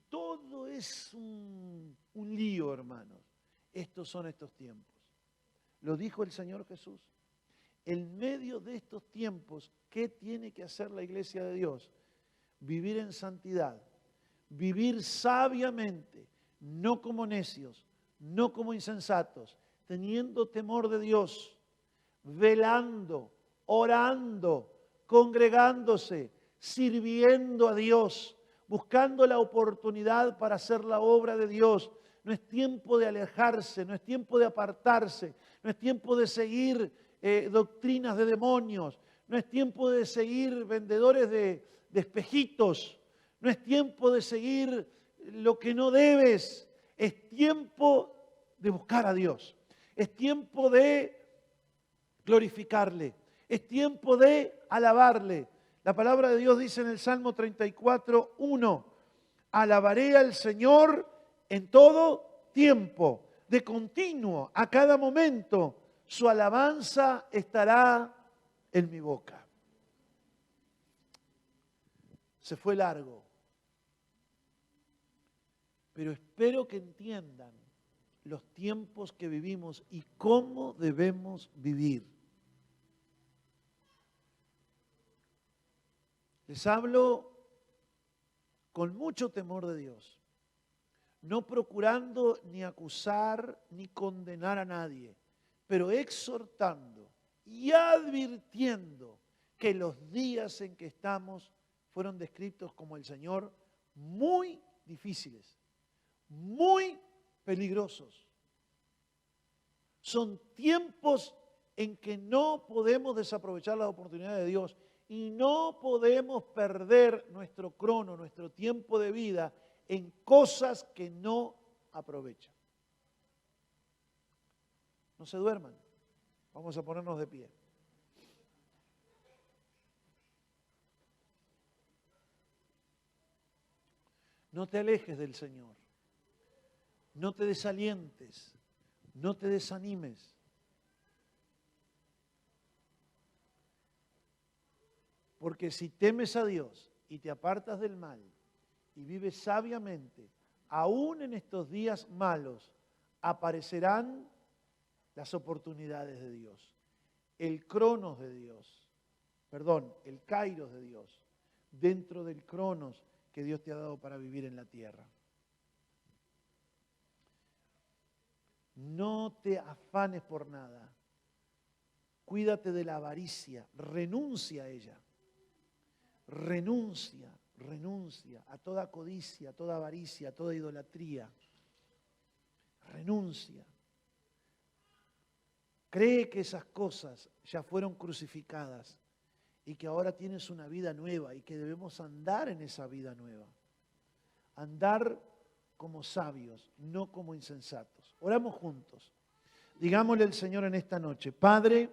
todo es un lío, hermanos. Estos son estos tiempos. Lo dijo el Señor Jesús. En medio de estos tiempos, ¿qué tiene que hacer la iglesia de Dios? Vivir en santidad, vivir sabiamente, no como necios, no como insensatos, teniendo temor de Dios, velando, orando, congregándose, sirviendo a Dios, buscando la oportunidad para hacer la obra de Dios. No es tiempo de alejarse, no es tiempo de apartarse, no es tiempo de seguir doctrinas de demonios, no es tiempo de seguir vendedores de espejitos, no es tiempo de seguir lo que no debes, es tiempo de buscar a Dios, es tiempo de glorificarle, es tiempo de alabarle. La palabra de Dios dice en el Salmo 34:1, alabaré al Señor en todo tiempo, de continuo, a cada momento, su alabanza estará en mi boca. Se fue largo, pero espero que entiendan los tiempos que vivimos y cómo debemos vivir. Les hablo con mucho temor de Dios, no procurando ni acusar ni condenar a nadie, pero exhortando y advirtiendo que los días en que estamos fueron descritos como el Señor muy difíciles, muy peligrosos. Son tiempos en que no podemos desaprovechar las oportunidades de Dios y no podemos perder nuestro crono, nuestro tiempo de vida en cosas que no aprovechan. No se duerman. Vamos a ponernos de pie. No te alejes del Señor. No te desalientes. No te desanimes. Porque si temes a Dios y te apartas del mal y vives sabiamente, aún en estos días malos aparecerán las oportunidades de Dios, el cronos de Dios, el kairos de Dios, dentro del cronos que Dios te ha dado para vivir en la tierra. No te afanes por nada, cuídate de la avaricia, renuncia a ella, renuncia, renuncia a toda codicia, a toda avaricia, a toda idolatría. Renuncia. Cree que esas cosas ya fueron crucificadas y que ahora tienes una vida nueva y que debemos andar en esa vida nueva. Andar como sabios, no como insensatos. Oramos juntos. Digámosle al Señor en esta noche: Padre,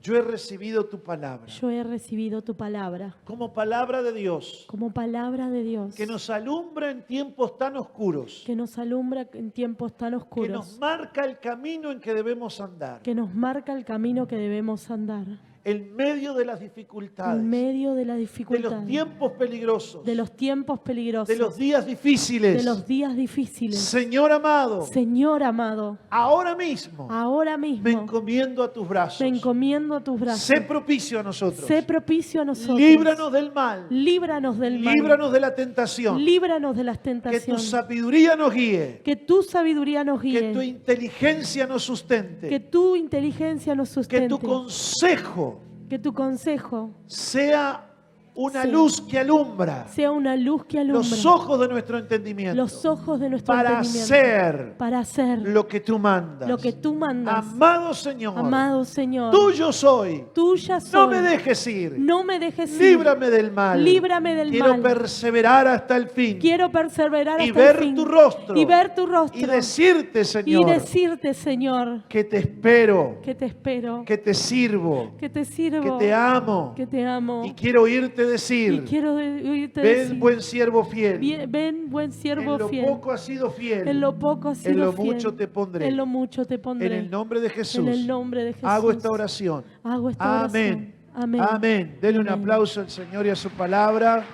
yo he recibido tu palabra. Yo he recibido tu palabra. Como palabra de Dios. Como palabra de Dios. Que nos alumbra en tiempos tan oscuros. Que nos alumbra en tiempos tan oscuros. Que nos marca el camino en que debemos andar. Que nos marca el camino que debemos andar. En medio de las dificultades. En medio de las dificultades. De los tiempos peligrosos. De los tiempos peligrosos. De los días difíciles. De los días difíciles. Señor amado. Señor amado. Ahora mismo. Ahora mismo. Me encomiendo a tus brazos. Me encomiendo a tus brazos. Sé propicio a nosotros. Sé propicio a nosotros. Líbranos del mal. Líbranos del mal. Líbranos de la tentación. Líbranos de las tentaciones. Que tu sabiduría nos guíe. Que tu sabiduría nos guíe. Que tu inteligencia nos sustente. Que tu inteligencia nos sustente. Que tu consejo sea una luz que alumbra. Sea una luz que alumbra. Los ojos de nuestro entendimiento. Los ojos de nuestro para entendimiento. Para hacer lo que tú mandas. Lo que tú mandas. Amado Señor. Amado Señor. Tuyo soy. Tuya soy. No me dejes ir. No me dejes ir. Líbrame del mal. Líbrame del mal. Quiero perseverar hasta el fin. Quiero perseverar hasta el fin. Y ver tu rostro. Y ver tu rostro. Y decirte, Señor. Y decirte, Señor. Que te espero. Que te espero. Que te sirvo. Que te sirvo. Que te amo. Que te amo. Y quiero oírte decir. Y quiero oírte ven, decir. Buen siervo fiel. Ven, buen siervo fiel. En lo poco has sido fiel. En lo poco has sido fiel. En lo fiel. mucho te pondré. En lo mucho te pondré. En el nombre de Jesús. En el nombre de Jesús. Hago esta oración. Hago esta oración. Amén. Amén. Denle un aplauso al Señor y a su palabra.